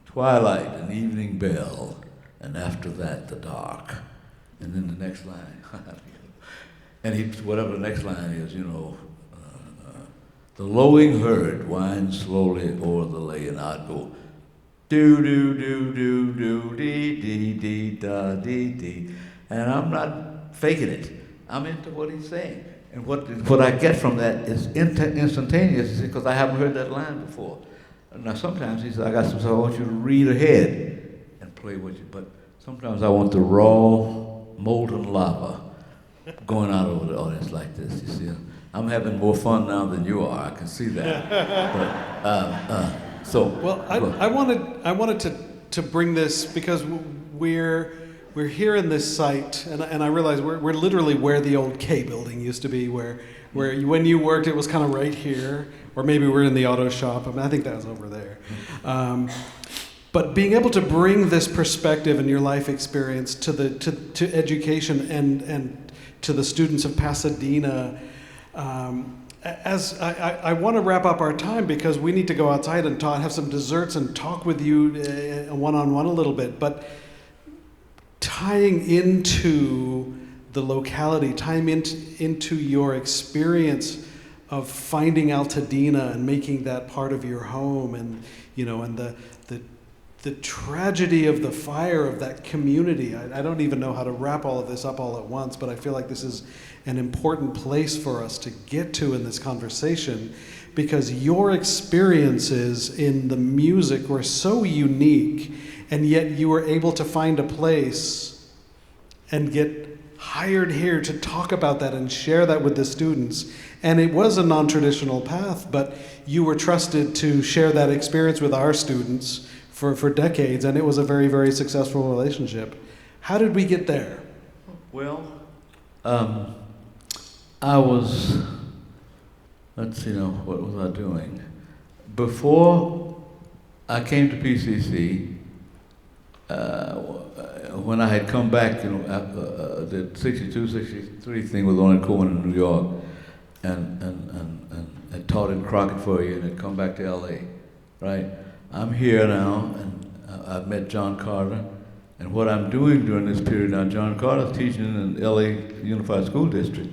twilight, an evening bell, and after that, the dark. And then the next line. And whatever the next line is, the lowing herd winds slowly o'er the lay, and I'd go, do do do do do dee dee dee da dee dee, and I'm not faking it. I'm into what he's saying, and what I get from that is instantaneous because I haven't heard that line before. Now sometimes he says, I got some stuff I want you to read ahead and play with you, but sometimes I want the raw molten lava going out over the audience like this. You see. I'm having more fun now than you are. I can see that. Well, I wanted to bring this because we're here in this site, and I realize we're literally where the old K building used to be, where when you worked, it was kind of right here, or maybe we're in the auto shop. I mean, I think that was over there. But being able to bring this perspective and your life experience to education and to the students of Pasadena. As I want to wrap up our time because we need to go outside and have some desserts and talk with you one-on-one a little bit, but tying into the locality, tying into your experience of finding Altadena and making that part of your home, and the tragedy of the fire of that community. I don't even know how to wrap all of this up all at once, but I feel like this is an important place for us to get to in this conversation because your experiences in the music were so unique, and yet you were able to find a place and get hired here to talk about that and share that with the students. And it was a non-traditional path, but you were trusted to share that experience with our students for decades, and it was a very, very successful relationship. How did we get there? Well, I was, let's see now, what was I doing? Before I came to PCC, when I had come back, after the 62, 63 thing with Ornette Coleman in New York, and had taught in Crockett for a year and had come back to LA, right? I'm here now, and I've met John Carter, And what I'm doing during this period now, John Carter's teaching in LA Unified School District.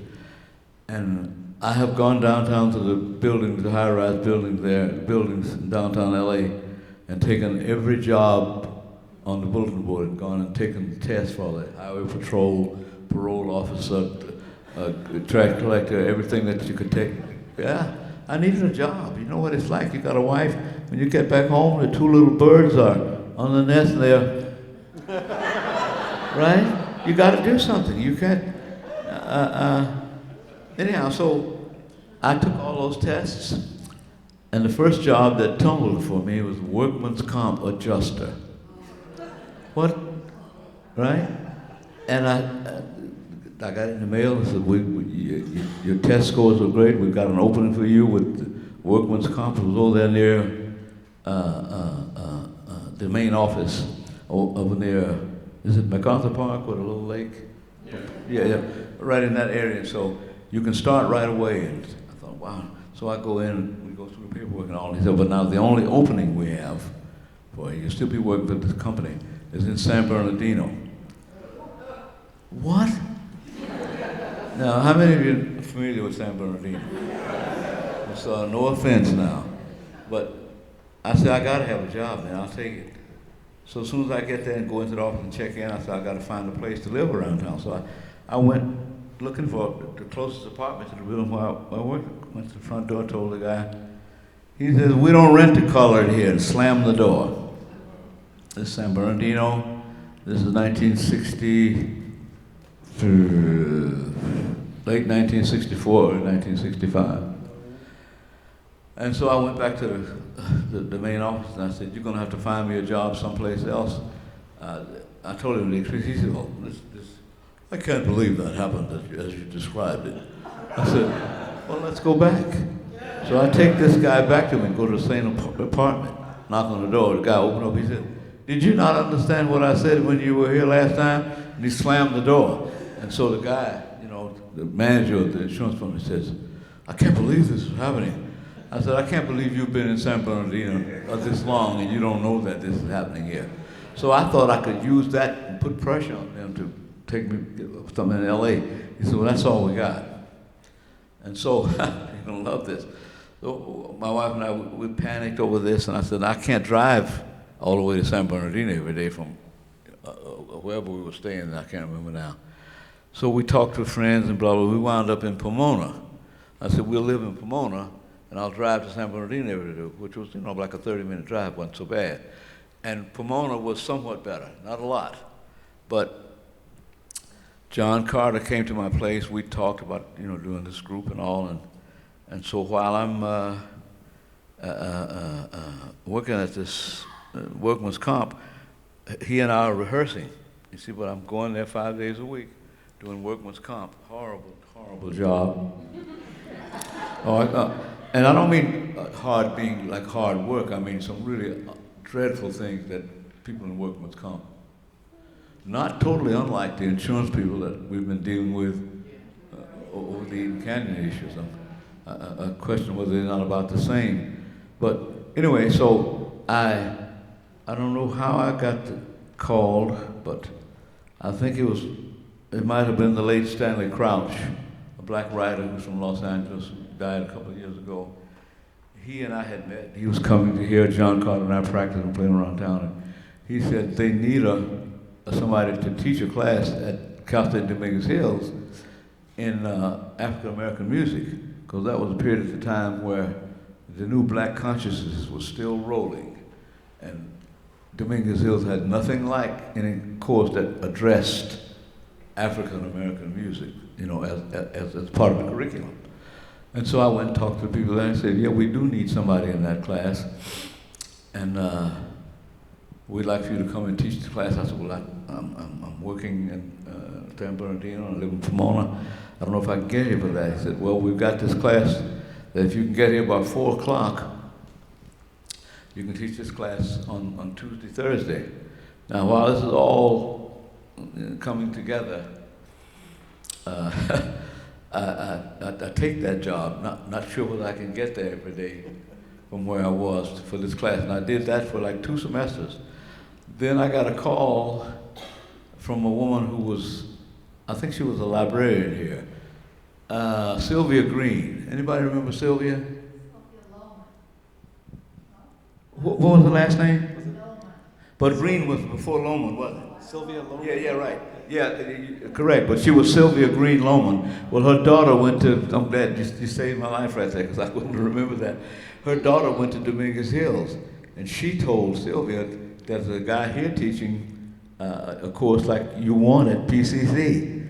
And I have gone downtown to the buildings, the high-rise buildings there, buildings in downtown LA, and taken every job on the bulletin board, and gone and taken tests for the highway patrol, parole officer, trash collector, everything that you could take. Yeah, I needed a job. You know what it's like. You got a wife. When you get back home, the two little birds are on the nest there. Right? You got to do something. You can't. Anyhow, so I took all those tests, and the first job that tumbled for me was workman's comp adjuster. What? Right? And I got in the mail and said, your test scores are great. We've got an opening for you with workman's comp. It was over there near the main office over near, is it MacArthur Park with a little lake? Yeah, right in that area. So you can start right away. And I thought, wow. So I go in and we go through the paperwork and all. He said, but now the only opening we have for you, you'll still be working for this company, is in San Bernardino. What? Now, how many of you are familiar with San Bernardino? So no offense now, but I said, I gotta have a job, man, I'll take it. So as soon as I get there and go into the office and check in, I said, I gotta find a place to live around town. So I went looking for the closest apartment to the building where I worked. Went to the front door, told the guy. He says, we don't rent a colored here, and slammed the door. This is San Bernardino. This is 1960, late 1964 or 1965. And so I went back to the main office and I said, you're gonna have to find me a job someplace else. I told him the experience. He said, well, I can't believe that happened as you described it. I said, well, let's go back. So I take this guy back to him and go to the same apartment, knock on the door. The guy opened up, he said, did you not understand what I said when you were here last time? And he slammed the door. And so the guy, you know, the manager of the insurance company says, I can't believe this is happening. I said, I can't believe you've been in San Bernardino this long and you don't know that this is happening here. So I thought I could use that and put pressure on them to take me something in LA. He said, well, that's all we got. And so, you're gonna love this. So my wife and I, we panicked over this, and I said, I can't drive all the way to San Bernardino every day from wherever we were staying, I can't remember now. So we talked to friends and blah, blah, we wound up in Pomona. I said, we'll live in Pomona, and I'll drive to San Bernardino every day, which was, you know, like a 30-minute drive, wasn't so bad. And Pomona was somewhat better, not a lot. But John Carter came to my place, we talked about, you know, doing this group and all, and so while I'm working at this workman's comp, he and I are rehearsing. You see, but I'm going there 5 days a week, doing workman's comp. Horrible, horrible job. And I don't mean hard being like hard work. I mean some really dreadful things that people in workman's comp. Not totally unlike the insurance people that we've been dealing with over the Eden Canyon issues. I question whether they're not about the same. But anyway, so I don't know how I got called, but I think it might have been the late Stanley Crouch, a black writer who's from Los Angeles, who died a couple of years ago. He and I had met. He was coming to hear John Carter and I practice and playing around town. And he said they need somebody to teach a class at Cal State Dominguez Hills in African American music, because that was a period at the time where the new black consciousness was still rolling, and Dominguez Hills had nothing like any course that addressed African American music, you know, as part of the curriculum. And so I went and talked to the people there and said, yeah, we do need somebody in that class, and we'd like for you to come and teach the class. I said, well, I'm working in San Bernardino, I live in Pomona. I don't know if I can get here for that. He said, well, we've got this class that if you can get here by 4 o'clock, you can teach this class on Tuesday, Thursday. Now, while this is all coming together, I take that job, not sure whether I can get there every day from where I was for this class. And I did that for like 2 semesters. Then I got a call from a woman who was, I think she was a librarian here, Sylvia Green. Anybody remember Sylvia? What was the last name? But Green was before Loman, wasn't it? Sylvia Loman? Yeah, right. Yeah, correct. But she was Sylvia Green Loman. Well, her daughter went to, I'm glad you saved my life right there because I couldn't remember that. Her daughter went to Dominguez Hills, and she told Sylvia there's a guy here teaching a course like you want at PCC.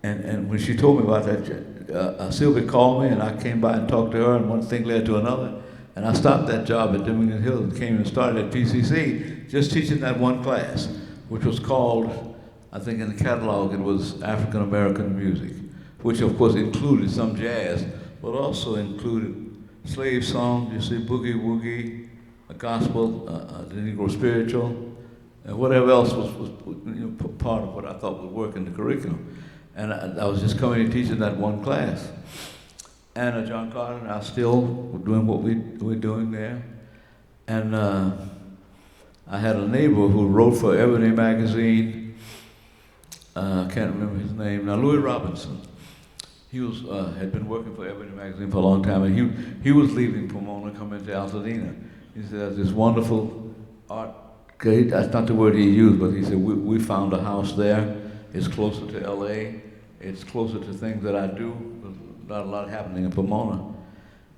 And when she told me about that, Sylvia called me, and I came by and talked to her, and one thing led to another. And I stopped that job at Dominguez Hills and came and started at PCC, just teaching that one class, which was called, I think in the catalog it was African American music, which of course included some jazz, but also included slave songs, you see, boogie woogie, a gospel, the Negro spiritual, and whatever else was part of what I thought would work in the curriculum. And I was just coming and teaching that one class. And John Carter and I still were doing what we're doing there. And I had a neighbor who wrote for Ebony magazine. I can't remember his name. Now, Louis Robinson. He was had been working for Ebony magazine for a long time, and he was leaving Pomona, coming to Altadena. He said, "There's this wonderful art." Okay, that's not the word he used, but he said, "We found a house there. It's closer to L.A. It's closer to things that I do. Not a lot happening in Pomona."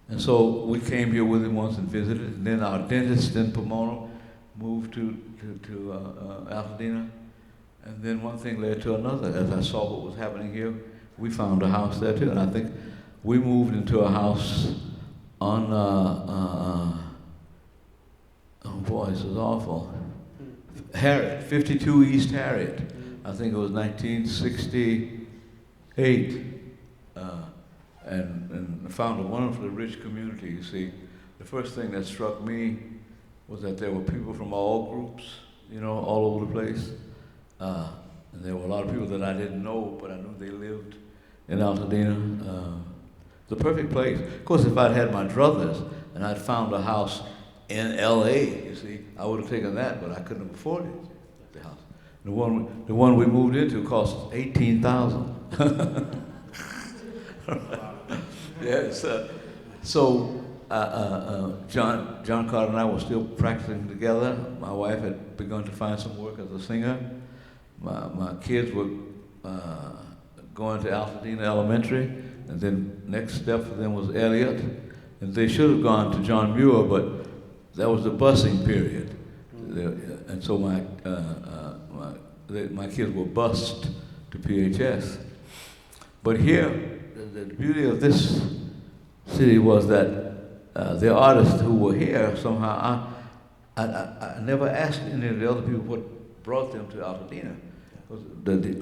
And so we came here with him once and visited. And then our dentist in Pomona moved to Altadena. And then one thing led to another. As I saw what was happening here, we found a house there too. And I think we moved into a house on, oh boy, this is awful. Harriet, 52 East Harriet. I think it was 1968. And found a wonderfully rich community. You see, the first thing that struck me was that there were people from all groups, all over the place. And there were a lot of people that I didn't know, but I knew they lived in Altadena. The perfect place. Of course, if I'd had my druthers and I'd found a house in L.A., you see, I would have taken that, but I couldn't have afforded the house. The one we moved into cost $18,000. Yes. So John Carter and I were still practicing together. My wife had begun to find some work as a singer. My kids were going to Altadena Elementary, and then next step for them was Elliott. And they should have gone to John Muir, but that was the busing period. And so my kids were bused to PHS. But here, the beauty of this city was that the artists who were here, somehow, I never asked any of the other people what brought them to Altadena.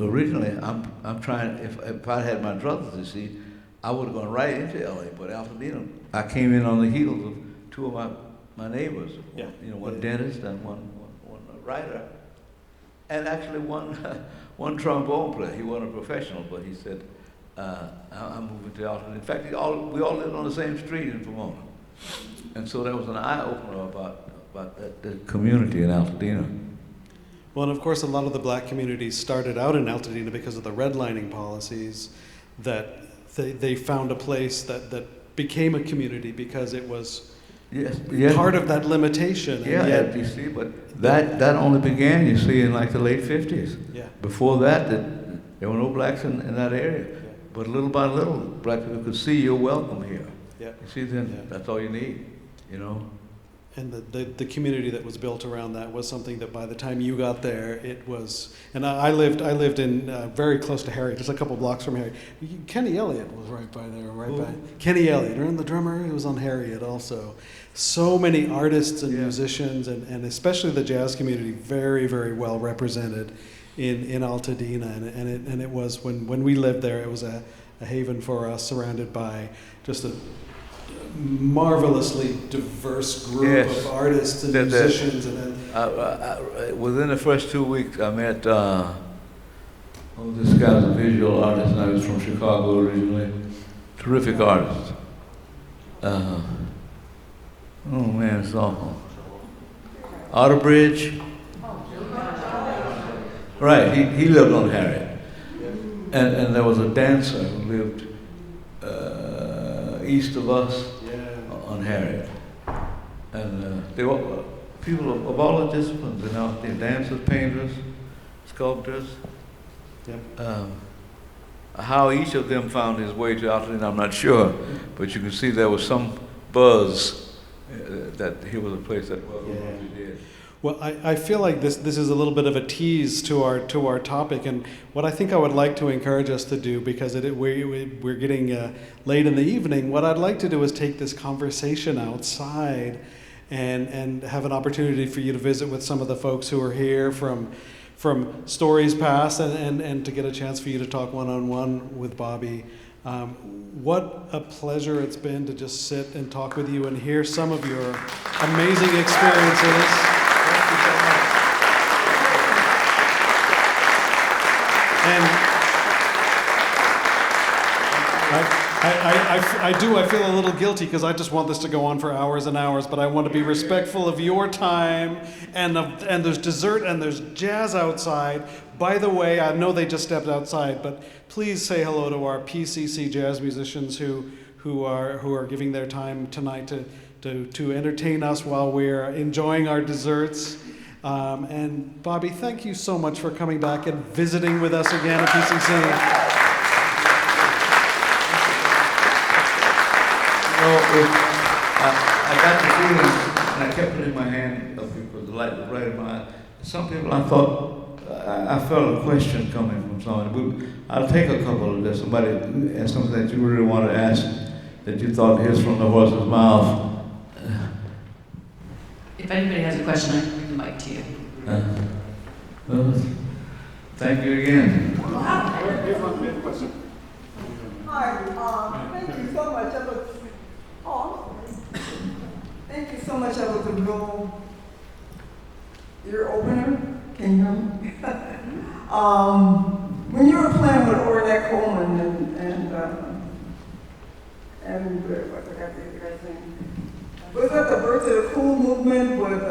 Originally, I'm trying, if I had my druthers, you see, I would have gone right into LA, but Altadena, I came in on the heels of two of my neighbors. Yeah. One dentist and one writer. And actually one trombone player. He wasn't a professional, but he said, I'm moving to Altadena. In fact, we all lived on the same street in Pomona. And so that was an eye-opener about the community in Altadena. Well, and of course, a lot of the black communities started out in Altadena because of the redlining policies, that they found a place that became a community because it was part of that limitation. Yeah, yet, you see, but that only began, you see, in like the late 50s. Yeah. Before that, there were no blacks in that area. Yeah. But little by little, black people could see you're welcome here. Yeah. You see, then that's all you need, And the community that was built around that was something that by the time you got there, it was. And I lived in very close to Harriet, just a couple blocks from Harriet. Kenny Elliott was right by there, by Kenny Elliott, remember the drummer? He was on Harriet also. So many artists and musicians, and especially the jazz community, very, very well represented in Altadena. And it was when we lived there, it was a haven for us, surrounded by just a marvelously diverse group of artists and musicians. Within the first 2 weeks, I met, this guy's a visual artist, and I was from Chicago originally. Terrific artist. Oh man, it's awful. Outerbridge. Right, he lived on Harriet. And there was a dancer who lived east of us on Harriet. And they were people of all the disciplines, you know, they're dancers, painters, sculptors. How each of them found his way to Altadena, I'm not sure, but you can see there was some buzz that here was a place that welcomed what we did. Well, I feel like this is a little bit of a tease to our topic, and what I think I would like to encourage us to do, because we're getting late in the evening, what I'd like to do is take this conversation outside and have an opportunity for you to visit with some of the folks who are here from stories past, and to get a chance for you to talk one-on-one with Bobby. What a pleasure it's been to just sit and talk with you and hear some of your amazing experiences. And I feel a little guilty because I just want this to go on for hours and hours, but I want to be respectful of your time, and there's dessert and there's jazz outside. By the way, I know they just stepped outside, but please say hello to our PCC jazz musicians who are giving their time tonight to entertain us while we're enjoying our desserts. And Bobby, thank you so much for coming back and visiting with us again at PCC. I got the feeling, and I kept it in my hand because the light was right in my eye. Some people I thought, I felt a question coming from somebody. I'll take a couple of this. Somebody asked something that you really want to ask, that you thought hears from the horse's mouth. If anybody has a question, I can bring the mic to you. Thank you again. Hi, thank you so much. Thank you so much. That was a real ear opener. Can you hear me? When you were playing with Ornette Coleman and what forgot the guy's name? Was that the Birth of the Cool movement with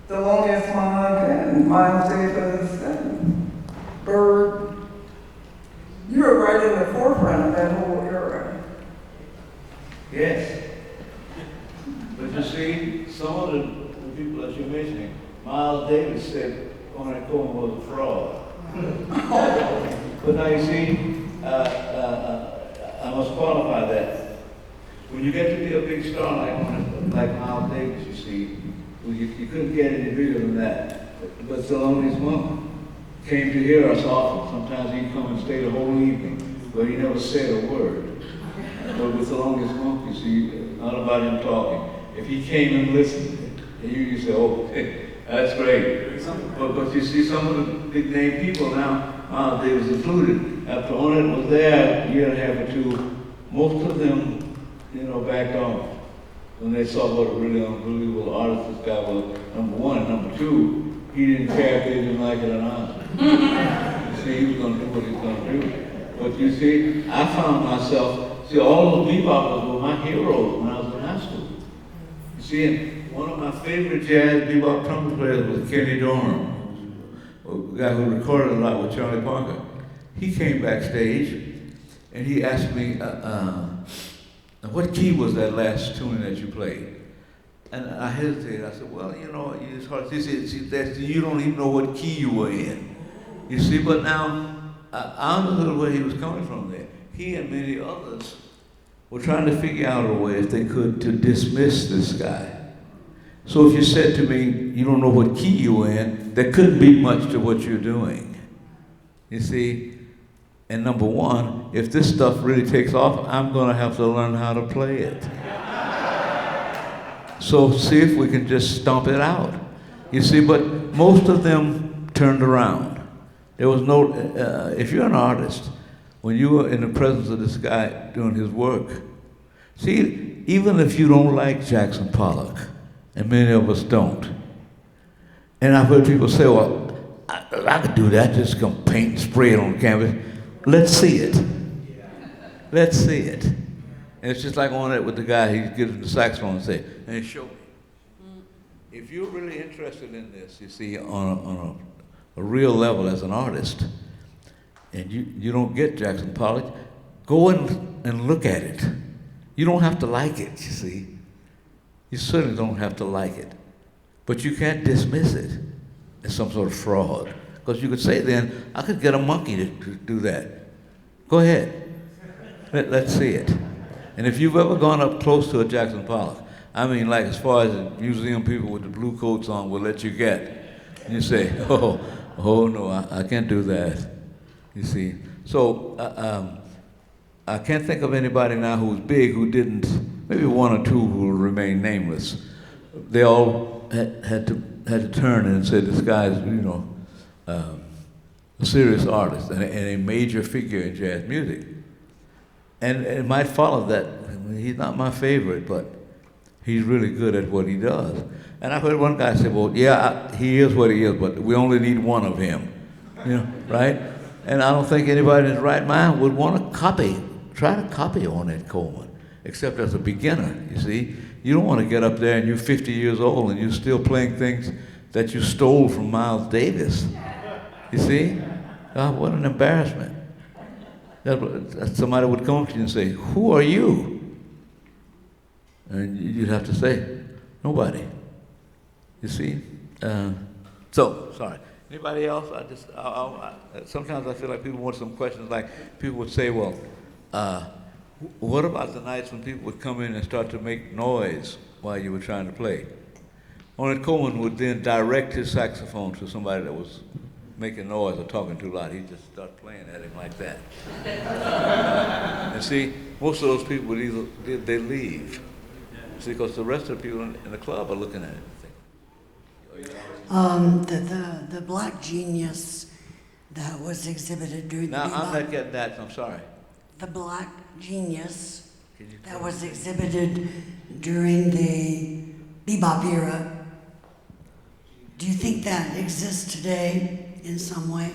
the Longest Monk and Miles Davis and Bird? You were right in the forefront of that whole era. Yes. But you see, some of the people that you're mentioning, Miles Davis said Ornette Coleman was a fraud. But now you see, I must qualify that. When you get to be a big star like Miles Davis, you see, you couldn't get any bigger than that. But Thelonious Monk came to hear us often. Sometimes he'd come and stay the whole evening, but he never said a word. But with Thelonious Monk, you see, not about him talking. If he came and listened, and you say, oh, hey, that's great. But you see, some of the big name people now, Miles Davis included, after Ornette was there a year and a half or two, most of them, backed off when they saw what a really unbelievable artist this guy was, number one. Number two, he didn't care if they didn't like it or not. You see, he was going to do what he was going to do. But you see, I found myself, all those beboppers were my heroes when I was in high school. You see, and one of my favorite jazz bebop trumpet players was Kenny Dorham, a guy who recorded a lot with Charlie Parker. He came backstage and he asked me, what key was that last tune that you played? And I hesitated. I said, well, it's hard. He said, you don't even know what key you were in. You see, but now I understood where he was coming from there. He and many others were trying to figure out a way, if they could, to dismiss this guy. So if you said to me, you don't know what key you were in, there couldn't be much to what you're doing. You see? And number one, if this stuff really takes off, I'm going to have to learn how to play it. So see if we can just stomp it out. You see, but most of them turned around. There was no, if you're an artist, when you were in the presence of this guy doing his work, see, even if you don't like Jackson Pollock, and many of us don't, and I've heard people say, well, I could do that, just come paint and spray it on canvas. Let's see it. Let's see it. And it's just like on it with the guy, he gives him the saxophone and say, hey, show me. If you're really interested in this, you see, on a real level as an artist, and you don't get Jackson Pollock, go and look at it. You don't have to like it, you see. You certainly don't have to like it. But you can't dismiss it as some sort of fraud. Because you could say then, I could get a monkey to do that. Go ahead. Let's see it. And if you've ever gone up close to a Jackson Pollock, I mean, like as far as the museum people with the blue coats on will let you get, and you say, oh no, I can't do that. You see. So I can't think of anybody now who's big who didn't, maybe one or two who will remain nameless. They all had to turn and say, this guy's, a serious artist and a major figure in jazz music. And it might follow that he's not my favorite, but he's really good at what he does. And I heard one guy say, well, yeah, he is what he is, but we only need one of him, right? And I don't think anybody in his right mind would want to try to copy Ornette Coleman, except as a beginner, you see. You don't want to get up there and you're 50 years old and you're still playing things that you stole from Miles Davis. You see? God, what an embarrassment. Somebody would come up to you and say, who are you? And you'd have to say, nobody. You see? Sorry. Anybody else? Sometimes I feel like people want some questions, like people would say, well, what about the nights when people would come in and start to make noise while you were trying to play? Ornette Coleman would then direct his saxophone to somebody that was making noise or talking too loud. He'd just start playing at him like that. And see, most of those people would they leave. See, because the rest of the people in the club are looking at it. The Black Genius that was exhibited during Now, the I'm not getting that, I'm sorry. The Black Genius that was exhibited during the bebop era. Do you think that exists today in some way?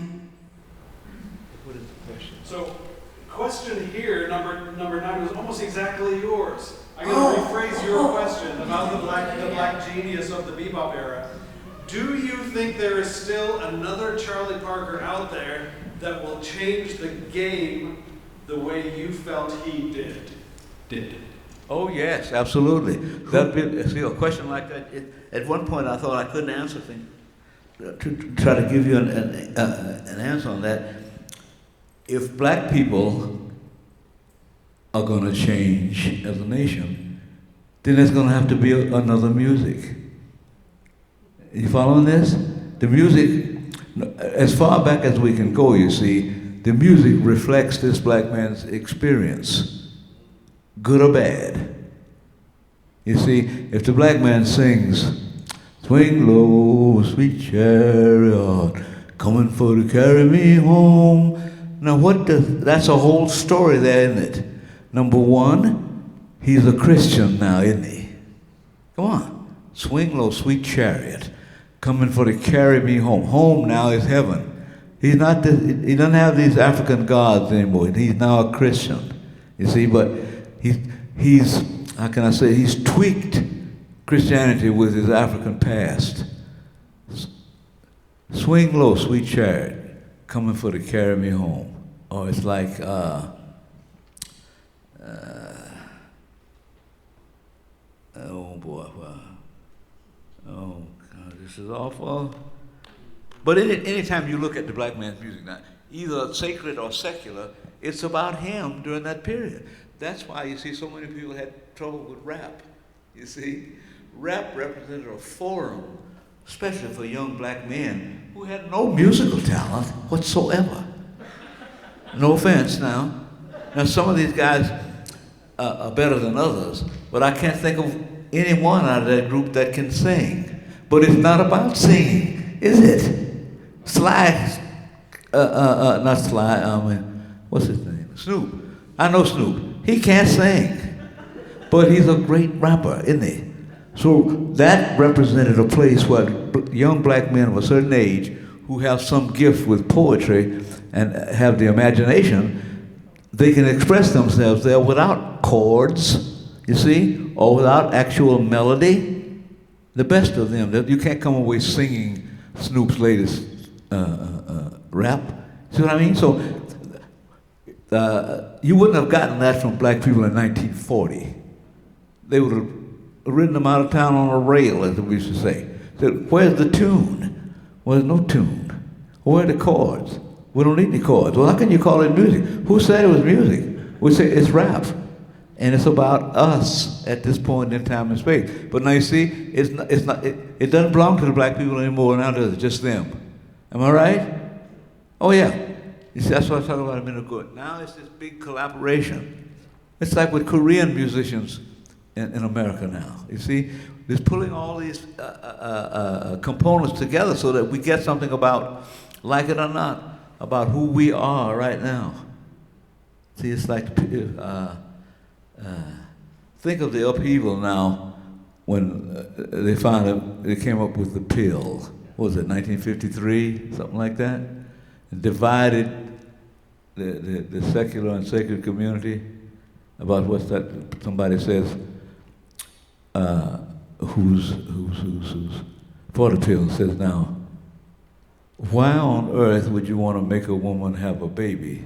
What is the question? So, question here, number 9, was almost exactly yours. I'm going to rephrase your question about the black genius of the bebop era. Do you think there is still another Charlie Parker out there that will change the game the way you felt he did? Oh yes, absolutely. See, a question like that. At one point, I thought I couldn't answer things. To try to give you an answer on that, if black people are going to change as a nation, then there's going to have to be another music. You following this? The music, as far back as we can go, you see, the music reflects this black man's experience, good or bad. You see, if the black man sings, swing low, sweet chariot, coming for to carry me home. Now that's a whole story there, isn't it? Number one, he's a Christian now, isn't he? Come on, swing low, sweet chariot, coming for to carry me home. Home now is heaven. He doesn't have these African gods anymore. He's now a Christian, you see, but he's how can I say, he's tweaked Christianity with his African past. Swing low, sweet chariot, coming for to carry me home. Or it's like, oh boy, oh God, this is awful. But anytime you look at the black man's music now, either sacred or secular, it's about him during that period. That's why you see so many people had trouble with rap. You see, rap represented a forum, especially for young black men who had no musical talent whatsoever. No offense now. Now some of these guys are better than others, but I can't think of anyone out of that group that can sing. But it's not about singing, is it? Not Sly, what's his name? Snoop. I know Snoop. He can't sing, but he's a great rapper, isn't he? So that represented a place where young black men of a certain age who have some gift with poetry and have the imagination, they can express themselves there without chords, you see, or without actual melody. The best of them, you can't come away singing Snoop's latest rap. See what I mean? So you wouldn't have gotten that from black people in 1940. They would have ridden them out of town on a rail, as we used to say. Said, where's the tune? Well, there's no tune. Where are the chords? We don't need the chords. Well, how can you call it music? Who said it was music? We say it's rap. And it's about us at this point in time and space. But now you see, it doesn't belong to the black people anymore, now does it? Just them. Am I right? Oh yeah. You see, that's what I was talking about a minute ago. Now it's this big collaboration. It's like with Korean musicians in America now. You see, it's pulling all these components together so that we get something about, like it or not, about who we are right now. See, it's like, think of the upheaval now when they came up with the pill. What was it, 1953, something like that? And divided the secular and sacred community about what's that, somebody says, who's for the pill says now, why on earth would you want to make a woman have a baby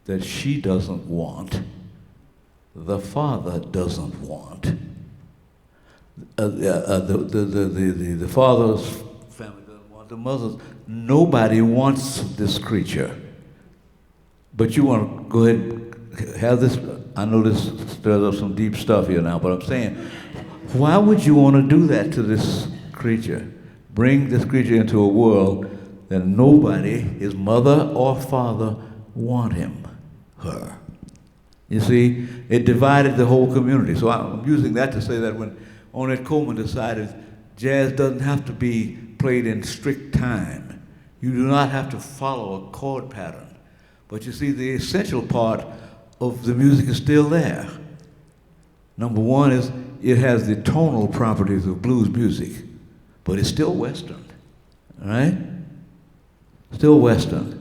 that she doesn't want, the father doesn't want? The father's family doesn't want, the mother's, nobody wants this creature. But you want to go ahead and have this, I know this stirs up some deep stuff here now, but I'm saying, why would you want to do that to this creature? Bring this creature into a world that nobody, his mother or father, want him, her. You see, it divided the whole community. So I'm using that to say that when Ornette Coleman decided jazz doesn't have to be played in strict time. You do not have to follow a chord pattern. But you see, the essential part of the music is still there. Number one is it has the tonal properties of blues music, but it's still Western, all right? Still Western.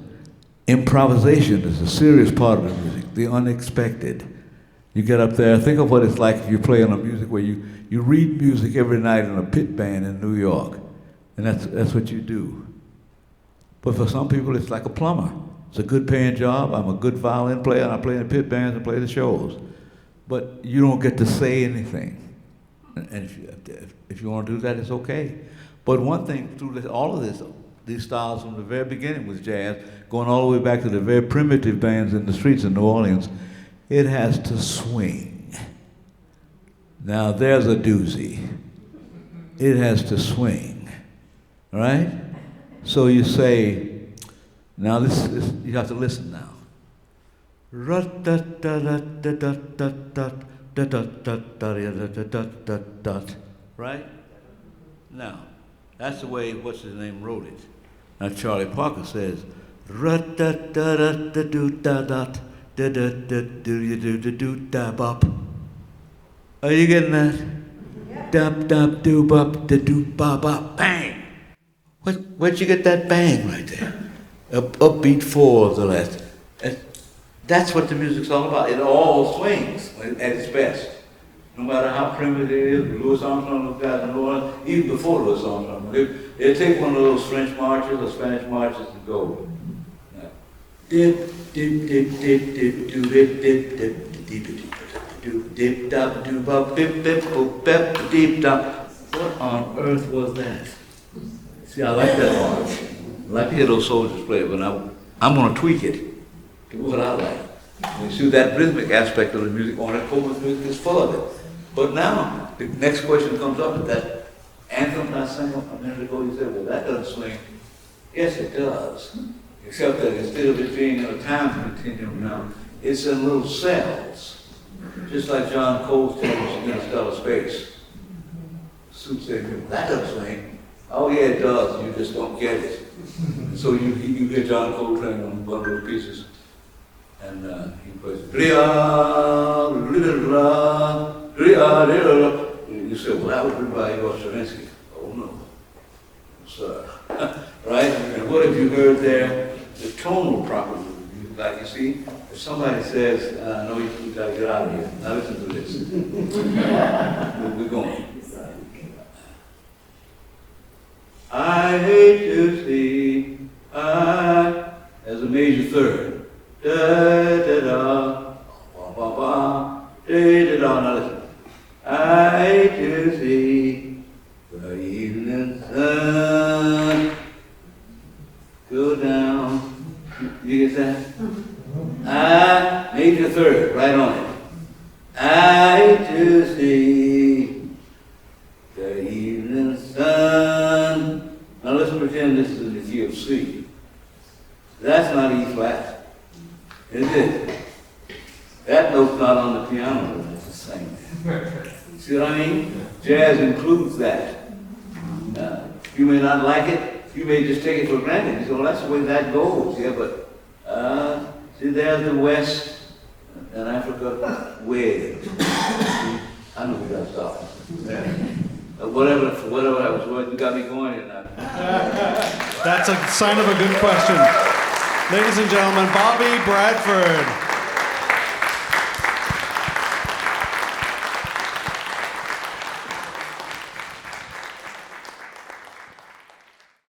Improvisation is a serious part of the music, the unexpected. You get up there, think of what it's like if you play on a music where you read music every night in a pit band in New York, and that's what you do. But for some people, it's like a plumber. It's a good paying job. I'm a good violin player, and I play in the pit bands and play the shows. But you don't get to say anything. And if you want to do that, it's okay. But one thing through all of these styles from the very beginning with jazz, going all the way back to the very primitive bands in the streets in New Orleans, it has to swing. Now there's a doozy. It has to swing, all right? So you say, now this you have to listen now. Right? Now, that's the way what's his name wrote it. Now Charlie Parker says, are you getting that? Dop dop doo bop da doo ba ba bang. Where'd you get that bang right there? Upbeat 4 of the last. That's what the music's all about. It all swings at its best. No matter how primitive it is, Louis Armstrong, those guys in New Orleans, even before Louis Armstrong, they take one of those French marches or Spanish marches and go. Dip dip dip dip dip do dip dip dip dip dip dip dop do bop bip bip boop bip deep dop. What on earth was that? See, I like that one. I like to hear those soldiers play it, but I'm going to tweak it to what I like. You see that rhythmic aspect of the music, Ornette Coleman's music is full of it. But now, the next question comes up, that anthem I sang a minute ago, you said, well, that doesn't swing. Yes, it does. Except that instead of it being in a time continuum now, it's in little cells. Just like John Cole's tells Interstellar Space. Suits say, that doesn't swing. Oh yeah, it does. You just don't get it. So you hear John Coltrane on one of those pieces, and he plays you say, well, that was written by Igor Stravinsky. Oh no, sir. Right? And what have you heard there? The tonal properties of the music. Like you see, if somebody says, no, you gotta get out of here. Now listen to this. We're going. I hate to see a I as a major third. Da da da, ba ba ba, da da da. Now listen. I to see the evening sun go down. You get that? I major third, right on it. I to see the evening sun. Now let's pretend this is the key of C. That's not E flat, is it? That note's not on the piano, it's the same. See what I mean? Jazz includes that. You may not like it, you may just take it for granted. You say, well, that's the way that goes, yeah, but see, there's the West and Africa wedge. I know we got to stop. Whatever that was, what you got me going here now. That's a sign of a good question. Ladies and gentlemen, Bobby Bradford.